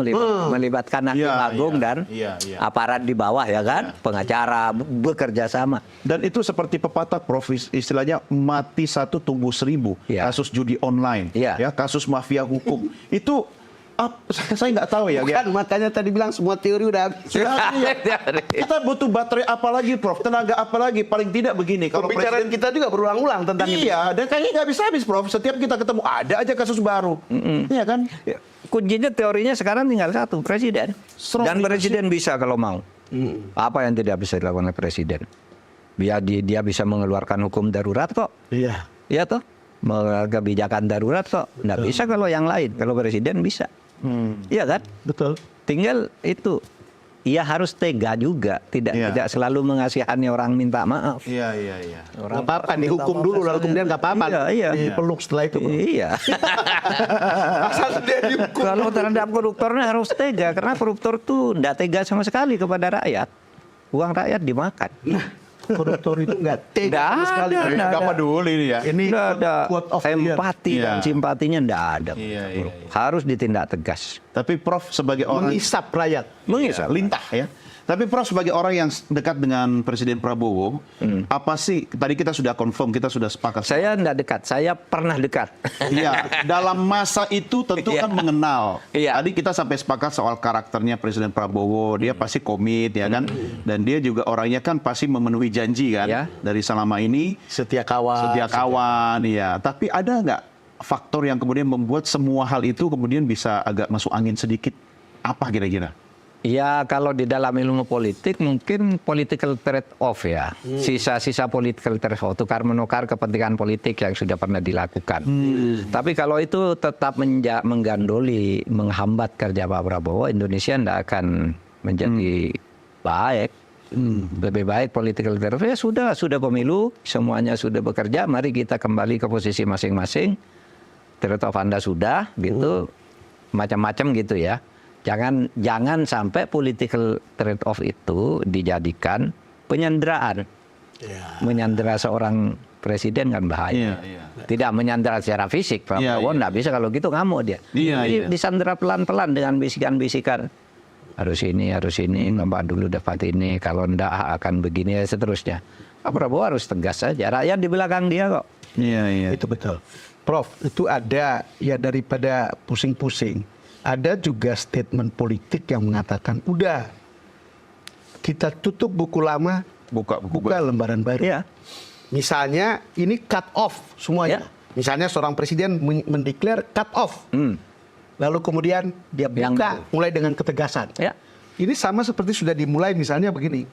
melibatkan hakim agung dan aparat di bawah ya kan, pengacara bekerja sama. Dan itu seperti pepatah, Prof, istilahnya mati satu tumbuh seribu. Kasus judi online, ya kasus mafia hukum itu saya nggak tahu ya. Bukan, makanya tadi bilang semua teori udah habis. Kita butuh baterai apa lagi, Prof? Tenaga apa lagi? Paling tidak begini. Kalau pembicaraan kita juga berulang-ulang tentang ini. Iya, dan kayaknya nggak bisa habis, Prof. Setiap kita ketemu ada aja kasus baru. Iya kan? Kuncinya teorinya sekarang tinggal satu, presiden. Dan presiden bisa kalau mau. Apa yang tidak bisa dilakukan oleh presiden? Dia bisa mengeluarkan hukum darurat kok. Iya. Iya toh? Mengeluarkan kebijakan darurat kok. Nggak bisa kalau yang lain. Kalau presiden bisa. Iya kan? Betul. Tinggal itu, ia harus tega juga, tidak selalu mengasihani orang minta maaf. Iya. Nggak apa-apa, dihukum dulu lalu kemudian nggak apa-apa. Dipeluk setelah itu. Iya. Asal dia dihukum. Kalau terhadap koruptornya harus tega, karena koruptor tuh tidak tega sama sekali kepada rakyat. Uang rakyat dimakan. Koruptor itu nggak tega sama sekali. Nggak peduli ya. Ini ada quote of the year. empati dan simpatinya tidak ada. Iya. Harus ditindak tegas. Tapi Prof sebagai orang Mengisap rakyat. lintah ya. Tapi Prof sebagai orang yang dekat dengan Presiden Prabowo, apa sih, tadi kita sudah confirm, kita sudah sepakat. Saya tidak dekat, saya pernah dekat. Iya, dalam masa itu tentu kan mengenal. Tadi kita sampai sepakat soal karakternya Presiden Prabowo, dia pasti komit ya kan, dan dia juga orangnya kan pasti memenuhi janji kan, dari selama ini. Setia kawan. Iya. Tapi ada nggak faktor yang kemudian membuat semua hal itu kemudian bisa agak masuk angin sedikit? Apa kira-kira? Ya, kalau di dalam ilmu politik mungkin political trade-off ya. Sisa-sisa political trade-off, tukar-menukar kepentingan politik yang sudah pernah dilakukan. Tapi kalau itu tetap menggandoli, menghambat kerja Pak Prabowo, Indonesia tidak akan menjadi baik. Lebih baik political trade-off. Ya sudah pemilu, semuanya sudah bekerja, mari kita kembali ke posisi masing-masing. Trade-off Anda sudah, gitu. Macam-macam gitu ya. Jangan sampai political trade-off itu dijadikan penyanderaan. Menyandera seorang presiden kan bahaya. Tidak menyandera secara fisik. Prabowo nggak bisa kalau gitu, ngamuk dia. Jadi disandera pelan-pelan dengan bisikan-bisikan. Harus ini, Bapak dulu dapat ini, kalau ndak akan begini, seterusnya. Pak Prabowo harus tegas saja. Rakyat di belakang dia kok. Iya. Itu betul. Prof, itu ada ya, daripada pusing-pusing. Ada juga statement politik yang mengatakan, udah kita tutup buku lama, buka lembaran baru. Iya. Misalnya ini cut off semuanya. Misalnya seorang presiden mendeklar cut off. Lalu kemudian dia buka mulai dengan ketegasan. Ini sama seperti sudah dimulai misalnya begini.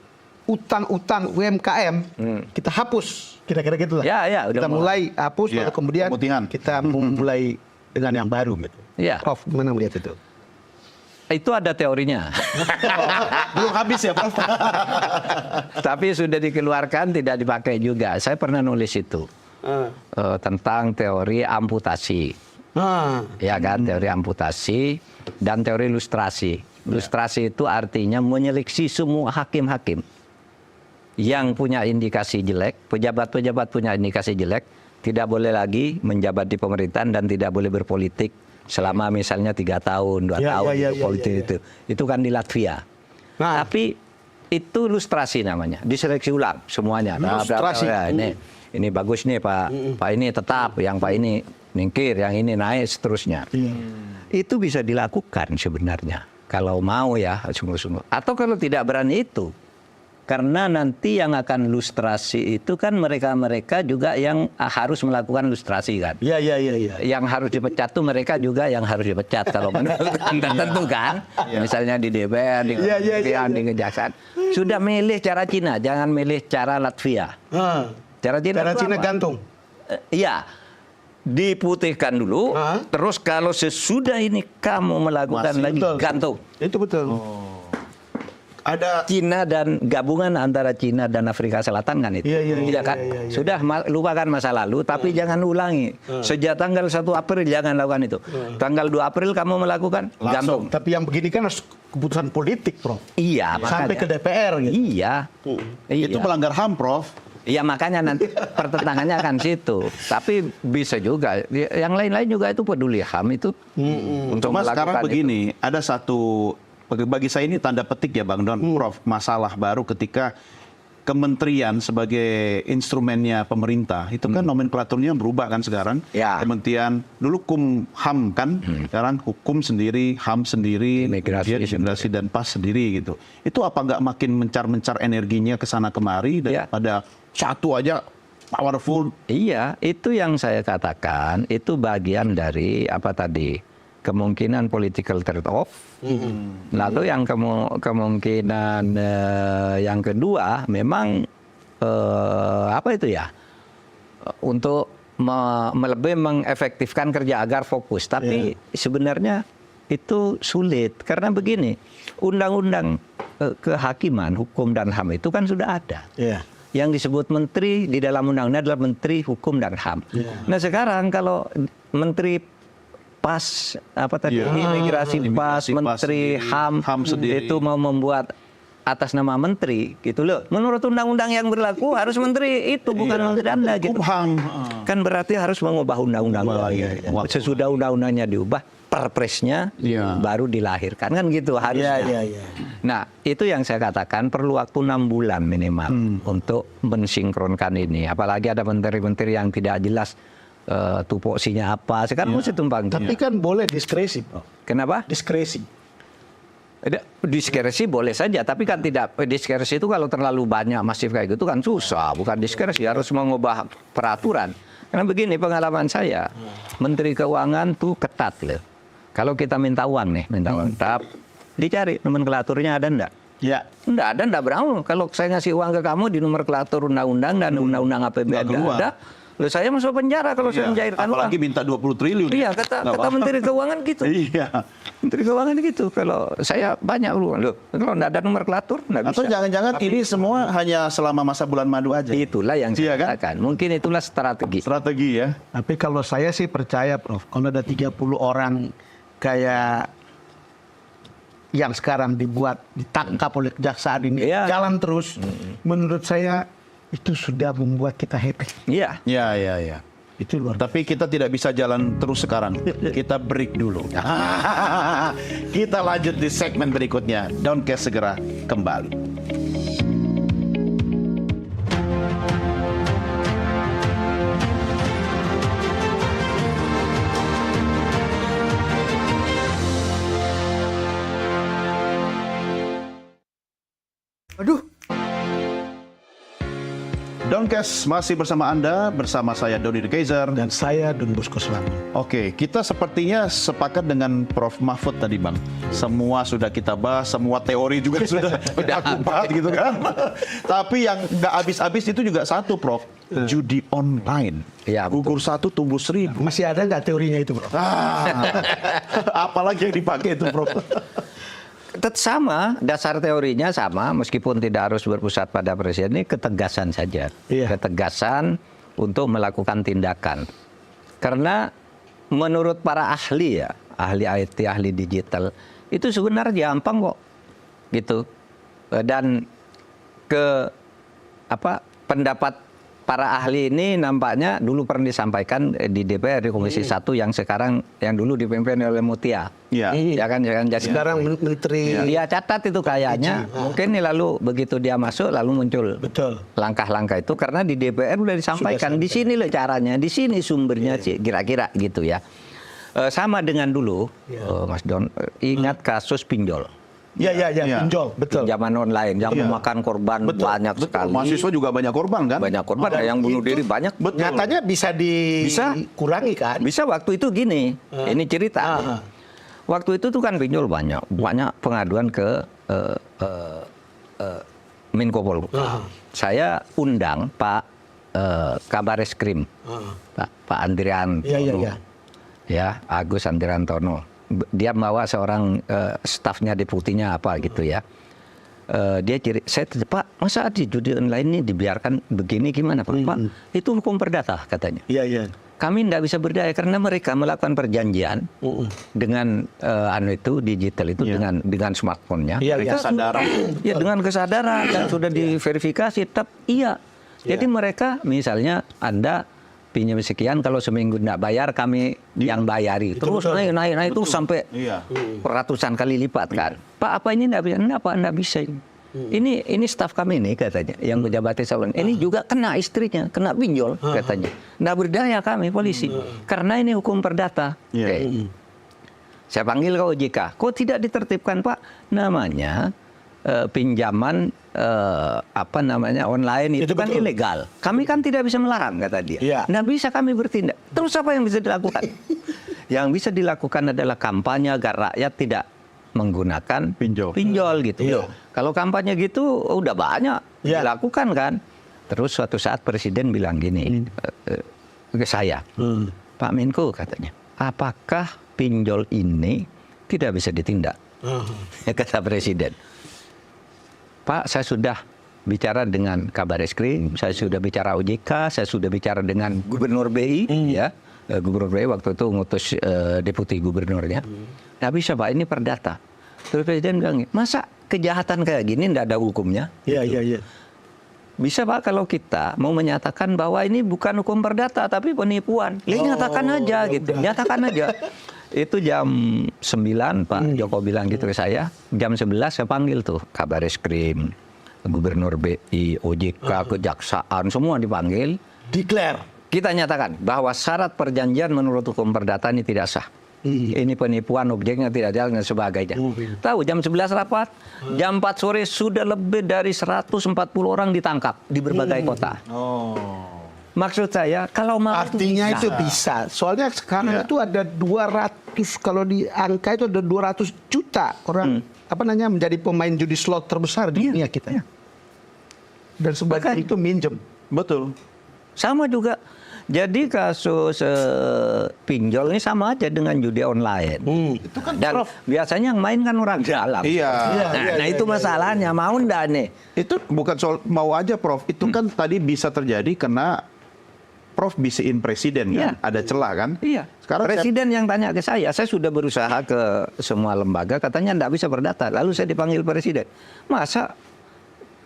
Utang-utang UMKM kita hapus. Kira-kira gitu lah. Kita mulai hapus lalu kemudian kita mulai dengan yang baru gitu. Prof, gimana melihat itu? Itu ada teorinya. Belum habis ya, Prof. Tapi sudah dikeluarkan, tidak dipakai juga. Saya pernah nulis itu. Tentang teori amputasi. Ya kan, teori amputasi dan teori ilustrasi. Ilustrasi itu artinya menyeleksi semua hakim-hakim yang punya indikasi jelek, pejabat-pejabat punya indikasi jelek, tidak boleh lagi menjabat di pemerintahan dan tidak boleh berpolitik selama misalnya 3 tahun, 2 tahun politik. Itu kan di Latvia. Tapi itu ilustrasi namanya, diseleksi ulang semuanya. Ilustrasi. Ini bagus nih Pak ini tetap, yang Pak ini mingkir, yang ini naik, seterusnya. Itu bisa dilakukan sebenarnya kalau mau ya sungguh-sungguh. Atau kalau tidak berani itu. Karena nanti yang akan ilustrasi itu kan mereka-mereka juga yang harus melakukan ilustrasi kan. Iya. Yang harus dipecat tuh mereka juga yang harus dipecat kalau menurut tentu kan. Misalnya di DPR, di kementerian, di kejaksaan. Sudah milih cara Cina, jangan milih cara Latvia. Cara Cina gantung. Iya. diputihkan dulu, terus kalau sesudah ini kamu melakukan Masih, lagi betul. gantung. Itu betul. Ada Cina dan gabungan antara Cina dan Afrika Selatan kan itu. Iya, kan? iya. Sudah lupakan masa lalu, tapi jangan ulangi. Sejak tanggal 1 April jangan lakukan itu. Tanggal 2 April kamu melakukan gantung. Tapi yang begini kan harus keputusan politik, Prof. Iya, Sampai makanya. ke DPR gitu. Iya. Iya. itu melanggar HAM, Prof. Iya, makanya nanti pertentangannya akan situ. Tapi bisa juga yang lain-lain juga itu peduli HAM itu untuk Cuma sekarang melakukan itu. begini, ada satu, bagi saya ini tanda petik ya Bang Don, Prof, masalah baru ketika kementerian sebagai instrumennya pemerintah, itu kan nomenklaturnya berubah kan sekarang. Ya. Kementerian, dulu HAM kan, sekarang hukum sendiri, HAM sendiri, Imigrasi kemudian imigrasi dan PAS sendiri gitu. Itu apa nggak makin mencar-mencar energinya ke sana kemari daripada satu aja powerful? Iya, itu yang saya katakan, itu bagian dari apa tadi? Kemungkinan political trade-off. Lalu yang kemungkinan yang kedua, memang apa itu ya? Untuk lebih mengefektifkan kerja agar fokus. Tapi sebenarnya itu sulit. Karena begini, undang-undang kehakiman, hukum dan HAM itu kan sudah ada. Iya. Yang disebut menteri di dalam undang-undang adalah Menteri Hukum dan HAM. Nah sekarang kalau Menteri PAS apa tadi imigrasi PAS, Menteri sendiri, HAM sendiri. itu mau membuat atas nama menteri gitu loh. Menurut undang-undang yang berlaku harus menteri itu bukan menteri Anda gitu. HAM. Kan berarti harus mengubah undang-undang lagi. Sesudah undang-undangnya diubah, perpresnya baru dilahirkan kan gitu harusnya. Iya. Nah, itu yang saya katakan perlu waktu 6 bulan minimal untuk mensinkronkan ini. Apalagi ada menteri-menteri yang tidak jelas tupoksinya apa. Sekarang mesti tumpang. Tapi kan boleh diskresi, Prof. Kenapa? Diskresi. Diskresi boleh saja, tapi kan tidak. Diskresi itu kalau terlalu banyak masif kayak gitu kan susah. Bukan diskresi, harus mengubah peraturan. Karena begini pengalaman saya, Menteri Keuangan tuh ketat loh. Kalau kita minta uang nih, dicari nomenklaturnya ada enggak? Ya. Enggak berapa. Kalau saya ngasih uang ke kamu di nomenklatur undang-undang dan undang-undang APBN enggak ada. Loh, saya masuk penjara kalau saya mencairkan Apalagi uang. minta 20 triliun. Iya, kata Menteri Keuangan gitu. Iya. Menteri Keuangan gitu. Kalau saya banyak uang. Loh, kalau enggak ada nomenklatur enggak bisa. Atau jangan-jangan ini semua hanya selama masa bulan madu aja. Itulah yang Iya saya kan? katakan. Mungkin itulah strategi. Strategi ya. Tapi kalau saya sih percaya, Prof, kalau ada 30 orang kayak yang sekarang ditangkap oleh kejaksaan ini jalan terus, menurut saya itu sudah membuat kita happy. Iya. Ya. Itu luar biasa. Tapi kita tidak bisa jalan terus sekarang. Kita break dulu. Kita lanjut di segmen berikutnya. Downcast segera kembali. Aduh. Downcast masih bersama Anda, bersama saya Dodi The Kaiser. Dan saya Don Bosco Slamet. Oke, kita sepertinya sepakat dengan Prof. Mahfud tadi, Bang. Semua sudah kita bahas, semua teori juga sudah aku bahas gitu kan. Tapi yang nggak habis-habis itu juga satu, Prof. Judi online. Iya, betul. Gugur 1 tumbuh 1000. Masih ada nggak teorinya itu, Prof? Apalagi yang dipakai itu, Prof. Tetap sama, dasar teorinya sama, meskipun tidak harus berpusat pada presiden, ini ketegasan saja. Iya. Ketegasan untuk melakukan tindakan. Karena menurut para ahli ya, ahli IT, ahli digital, itu sebenarnya gampang kok. Gitu. Dan pendapat para ahli ini nampaknya dulu pernah disampaikan di DPR di Komisi 1 yang sekarang yang dulu dipimpin oleh Mutia. Iya. Ya kan, jadi Sekarang menteri. dia catat itu kayaknya. Mungkin nih lalu begitu dia masuk lalu muncul Betul. langkah-langkah itu karena di DPR udah disampaikan. Di sini loh caranya, di sini sumbernya sih kira-kira gitu ya. Sama dengan dulu, Mas Don, ingat kasus pinjol. Ya, pinjol, betul. Pinjaman online yang memakan korban banyak sekali. Mahasiswa juga banyak korban kan? Banyak korban, ada yang bunuh diri banyak. Betul. Nyatanya bisa dikurangi kan? Bisa waktu itu gini, ini cerita. Waktu itu tuh kan pinjol banyak pengaduan ke Menko Polhukam. Saya undang Pak Kabareskrim, Pak Andrian, ya Agus Andriantono. Dia bawa seorang stafnya deputinya apa gitu ya. Dia saya Pak, masa di judi online ini dibiarkan begini gimana Pak? Pak, itu hukum perdata katanya. Iya. Kami tidak bisa berdaya karena mereka melakukan perjanjian dengan itu digital itu dengan smartphone-nya. Iya, kesadaran. Ya dengan kesadaran dan sudah diverifikasi tetap iya. Jadi mereka misalnya Anda pinjam sekian, kalau seminggu tidak bayar kami yang bayari. Terus naik terus sampai ratusan kali lipat kan. Pak, apa ini tidak bisa? Tidak bisa ini. Ini staf kami nih katanya, yang pejabat eselon. Ini juga kena istrinya, kena pinjol katanya. Tidak berdaya kami polisi, karena ini hukum perdata. Saya panggil ke OJK, kok tidak ditertibkan Pak? Namanya pinjaman online itu kan ilegal. Kami kan tidak bisa melarang kata dia. Tidak bisa kami bertindak. Terus apa yang bisa dilakukan? Yang bisa dilakukan adalah kampanye agar rakyat tidak menggunakan pinjol gitu. Kalau kampanye gitu udah banyak dilakukan kan. Terus suatu saat Presiden bilang gini ke saya, Pak Menko katanya, apakah pinjol ini tidak bisa ditindak? Kata Presiden. Pak, saya sudah bicara dengan Kabareskrim, saya sudah bicara OJK, saya sudah bicara dengan Gubernur BI, ya. Gubernur BI waktu itu ngutus deputi gubernurnya. Nggak bisa Pak, ini perdata. Terus Presiden bilang, masa kejahatan kayak gini nggak ada hukumnya? Iya. Bisa Pak kalau kita mau menyatakan bahwa ini bukan hukum perdata tapi penipuan. Nyatakan aja gitu, nyatakan aja. Itu jam 9 Pak Joko bilang gitu ke saya. Jam 11 saya panggil tuh Kabareskrim, Gubernur BI, OJK, Kejaksaan, semua dipanggil. Declare. Kita nyatakan bahwa syarat perjanjian menurut hukum perdata ini tidak sah. Ini penipuan, objeknya tidak jalan dan sebagainya. Tahu jam 11 rapat, jam 4 sore sudah lebih dari 140 orang ditangkap di berbagai kota. Maksud saya, kalau mau artinya itu bisa. Soalnya sekarang itu ada 200, kalau di angka itu ada 200 juta orang menjadi pemain judi slot terbesar di dunia kita. Dan sebagian itu minjem. Betul. Sama juga. Jadi kasus pinjol ini sama aja dengan judi online. Itu kan dan biasanya yang main kan orang dalam. Nah itu masalahnya, mau enggak nih? Itu bukan soal mau aja Prof. Itu kan tadi bisa terjadi karena Prof bisiin presiden kan, ada celah kan? Iya. Sekarang presiden yang tanya ke saya sudah berusaha ke semua lembaga, katanya enggak bisa berdata. Lalu saya dipanggil presiden. Masa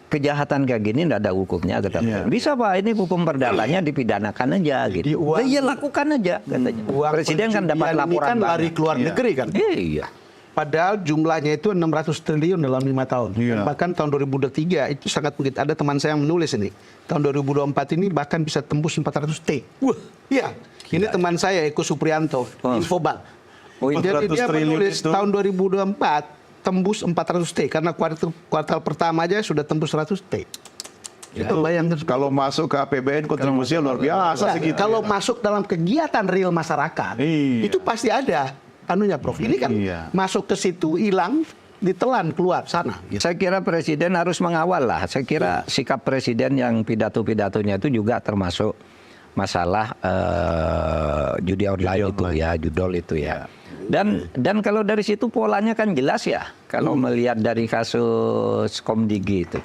kejahatan kayak gini enggak ada hukumnya? Kata bisa Pak, ini hukum perdatanya dipidanakan aja gitu. Iya lakukan aja katanya. Presiden kan dapat laporan kan lari keluar negeri kan? Iya. Padahal jumlahnya itu 600 triliun dalam 5 tahun. Bahkan tahun 2023 itu sangat begitu. Ada teman saya yang menulis ini. Tahun 2024 ini bahkan bisa tembus 400 T. Iya. Ini teman saya Eko Suprianto, Infobank. Jadi dia menulis tahun 2024 tembus 400 T karena kuartal pertama aja sudah tembus 100 T. Itu bayangkan kalau masuk ke APBN kontribusinya luar biasa segitu. Kalau masuk dalam kegiatan real masyarakat, itu pasti ada anunya Prof. Ini kan masuk ke situ, hilang, ditelan keluar sana. Saya kira Presiden harus mengawal lah. Saya kira sikap Presiden yang pidato-pidatonya itu juga termasuk masalah judi online itu ya, judol itu ya. Dan kalau dari situ polanya kan jelas ya. Kalau melihat dari kasus Komdigi itu,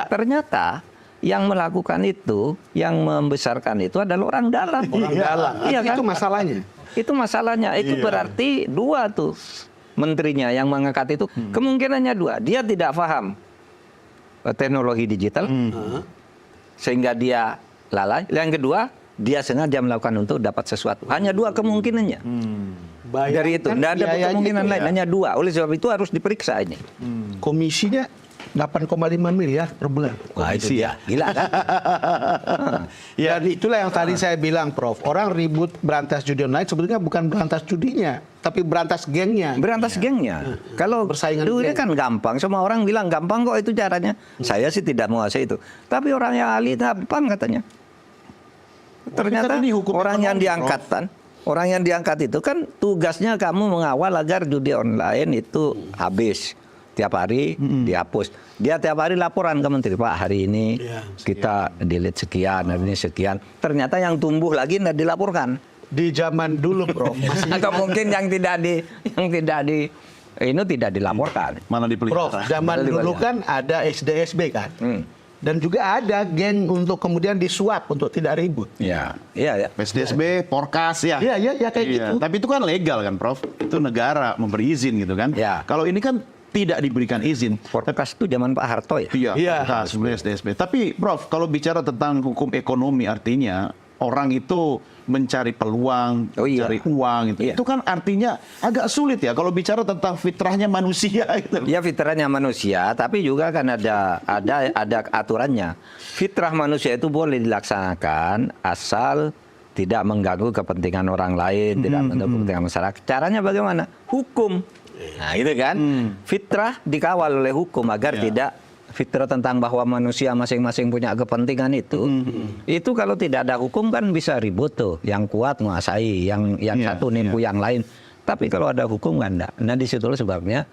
ternyata yang melakukan itu, yang membesarkan itu adalah orang dalam. Orang dalam. Iya kan? Itu masalahnya. Itu masalahnya. Itu berarti dua tuh menterinya yang mengangkat itu. Kemungkinannya dua. Dia tidak paham teknologi digital, sehingga dia lalai. Yang kedua, dia sengaja melakukan untuk dapat sesuatu. Hanya dua kemungkinannya. Dari itu, tidak ada kemungkinan lain. Hanya dua. Oleh sebab itu harus diperiksa ini. Komisinya 8,5 miliar per bulan. Wah itu ya, gila kan? Ya itulah yang tadi saya bilang Prof. Orang ribut berantas judi online sebetulnya bukan berantas judinya, tapi berantas gengnya. Berantas gengnya. Kalau bersaingan dulu geng. kan gampang. Semua orang bilang gampang kok itu caranya. Saya sih tidak menguasai itu. Tapi orang yang ahli gampang katanya. Ternyata ini hukum orang yang ekonomi, diangkat kan. Orang yang diangkat itu kan tugasnya kamu mengawal agar judi online itu habis. tiap hari dihapus. Dia tiap hari laporan ke menteri, Pak hari ini kita delete sekian, hari ini sekian. Ternyata yang tumbuh lagi tidak dilaporkan. Di zaman dulu, Prof. Atau mungkin yang tidak dilaporkan. Mana Prof, dipelihara. zaman dulu kan ada SDSB kan. Dan juga ada geng untuk kemudian disuap untuk tidak ribut. Iya, iya. PSDSB, Porkas ya. Iya, kayak gitu. Tapi itu kan legal kan, Prof. Itu negara memberi izin gitu kan. Ya. Kalau ini kan tidak diberikan izin. Porkas itu zaman Pak Harto ya. Iya. Porkas, sebenarnya SDSB. Tapi, Prof, kalau bicara tentang hukum ekonomi artinya orang itu mencari peluang, mencari uang gitu. Iya. Itu kan artinya agak sulit ya kalau bicara tentang fitrahnya manusia gitu. Ya fitrahnya manusia, tapi juga kan ada aturannya. Fitrah manusia itu boleh dilaksanakan asal tidak mengganggu kepentingan orang lain, tidak mengganggu kepentingan masyarakat. Caranya bagaimana? Hukum. Nah, itu kan. Fitrah dikawal oleh hukum agar tidak fitrah tentang bahwa manusia masing-masing punya kepentingan itu kalau tidak ada hukum kan bisa ribut tuh, yang kuat menguasai, yang satu nipu yang lain. Tapi kalau ada hukum kan enggak. Nah disitulah sebabnya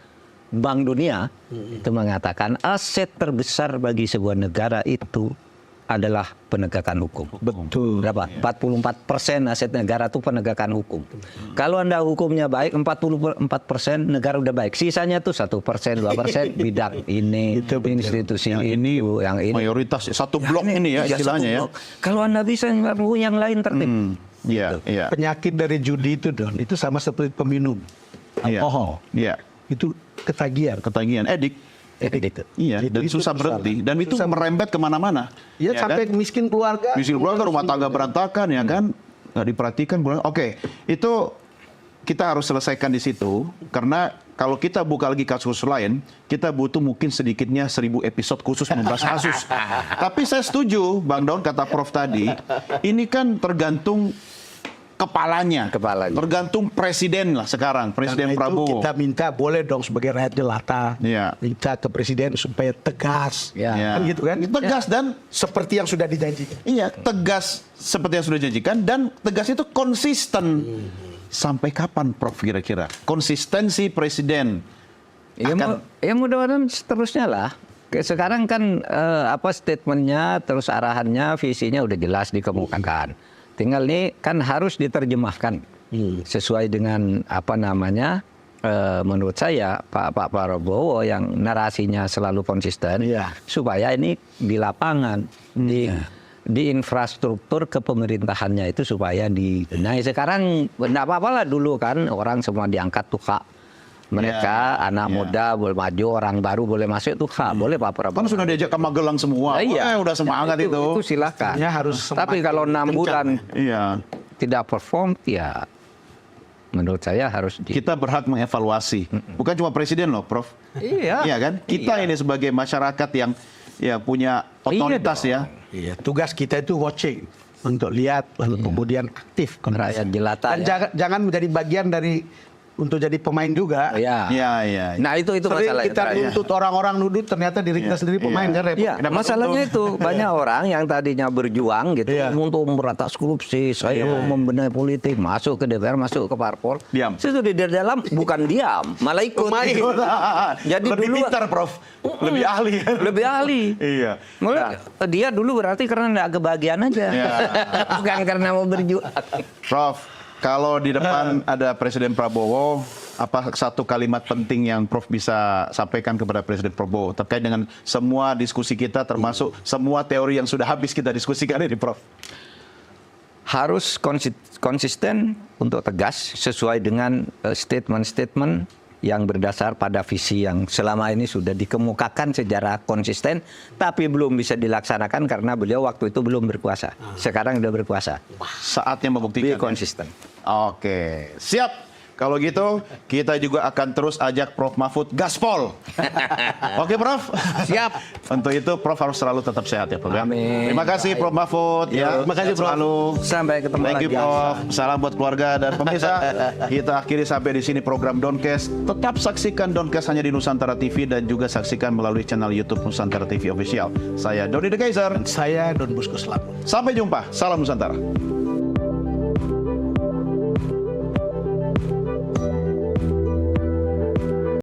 Bank Dunia itu mengatakan aset terbesar bagi sebuah negara itu adalah penegakan hukum. Betul. Berapa? 44% aset negara itu penegakan hukum. Kalau Anda hukumnya baik, 44% negara udah baik. Sisanya tuh 1%, 2% bidang ini, institusi yang ini, yang ini. Mayoritas satu blok ini ya istilahnya ya. Kalau Anda bisa yang lain tertib. Iya, iya. Penyakit dari judi itu, Don, itu sama seperti peminum alkohol. Iya. Itu ketagihan. Edik. Iya, Itu dan susah besar. berhenti. Dan itu merembet kemana-mana. Ya, sampai kan? miskin keluarga. Miskin keluarga, rumah tangga berantakan ya kan. Nggak diperhatikan. Oke, itu kita harus selesaikan di situ. Karena kalau kita buka lagi kasus lain, kita butuh mungkin sedikitnya 1000 episode khusus membahas kasus. Tapi saya setuju, Bang Daun kata Prof tadi, ini kan tergantung kepalanya. Tergantung presiden lah sekarang, Presiden Karena Prabowo. Itu kita minta boleh dong sebagai rakyat jelata, Iya. minta ke presiden supaya tegas, Ya. kan gitu kan? Tegas dan Seperti yang sudah dijanjikan. iya, tegas seperti yang sudah dijanjikan dan tegas itu konsisten. Sampai kapan, Prof, kira-kira? Konsistensi presiden akan... Ya mudah-mudahan seterusnya lah. Sekarang kan statementnya, terus arahannya, visinya udah jelas dikemukakan. Tinggal ini kan harus diterjemahkan sesuai dengan menurut saya Pak Prabowo yang narasinya selalu konsisten, supaya ini di lapangan, di infrastruktur kepemerintahannya itu supaya dibenahi. Sekarang enggak apa-apa lah, dulu kan orang semua diangkat tuh hak. Mereka anak muda boleh maju, orang baru boleh masuk itu hak, boleh Pak Prabowo. Kan sudah diajak ke Magelang semua. Udah semangat itu. Itu silakan. Ya, harus Tapi kalau 6 bulan tidak perform, ya menurut saya harus kita berhak mengevaluasi. Bukan cuma presiden loh, Prof. Iya. Iya kan? Kita ini sebagai masyarakat yang punya otoritas ya. Iya, tugas kita itu watching untuk lihat lalu kemudian aktif rakyat jelata. Dan jangan menjadi bagian dari untuk jadi pemain juga. Iya. Nah itu Sering masalahnya. kita nuntut orang-orang nudut, ternyata diri kita sendiri pemain kan repot. Iya, masalahnya itu banyak orang yang tadinya berjuang gitu untuk memberantas korupsi, saya mau membenahi politik, masuk ke DPR, masuk ke parpol. Diam. Itu di dalam bukan diam, malah ikut. Jadi lebih pintar, Prof. Lebih ahli. Lebih ahli. Iya. Mulai dia dulu berarti karena nggak kebahagiaan aja, bukan karena mau berjuang. Prof, kalau di depan ada Presiden Prabowo, apa satu kalimat penting yang Prof bisa sampaikan kepada Presiden Prabowo terkait dengan semua diskusi kita, termasuk semua teori yang sudah habis kita diskusikan ini, Prof? Harus konsisten untuk tegas sesuai dengan statement-statement yang berdasar pada visi yang selama ini sudah dikemukakan secara konsisten, tapi belum bisa dilaksanakan karena beliau waktu itu belum berkuasa. Sekarang sudah berkuasa. Saatnya membuktikan. Konsisten. Oke, siap. Kalau gitu, kita juga akan terus ajak Prof Mahfud gaspol. Oke, Prof? Siap. Untuk itu, Prof harus selalu tetap sehat ya, Prof. Amin. Terima kasih, Prof Mahfud. Terima kasih, Prof. Selalu. Sampai ketemu Thank lagi. you, Prof. Salam buat keluarga dan pemirsa. Kita akhiri sampai di sini program Doncast. Tetap saksikan Doncast hanya di Nusantara TV dan juga saksikan melalui channel YouTube Nusantara TV Official. Saya Doni The Kaiser. Saya Don Bosco Slamet. Sampai jumpa. Salam Nusantara.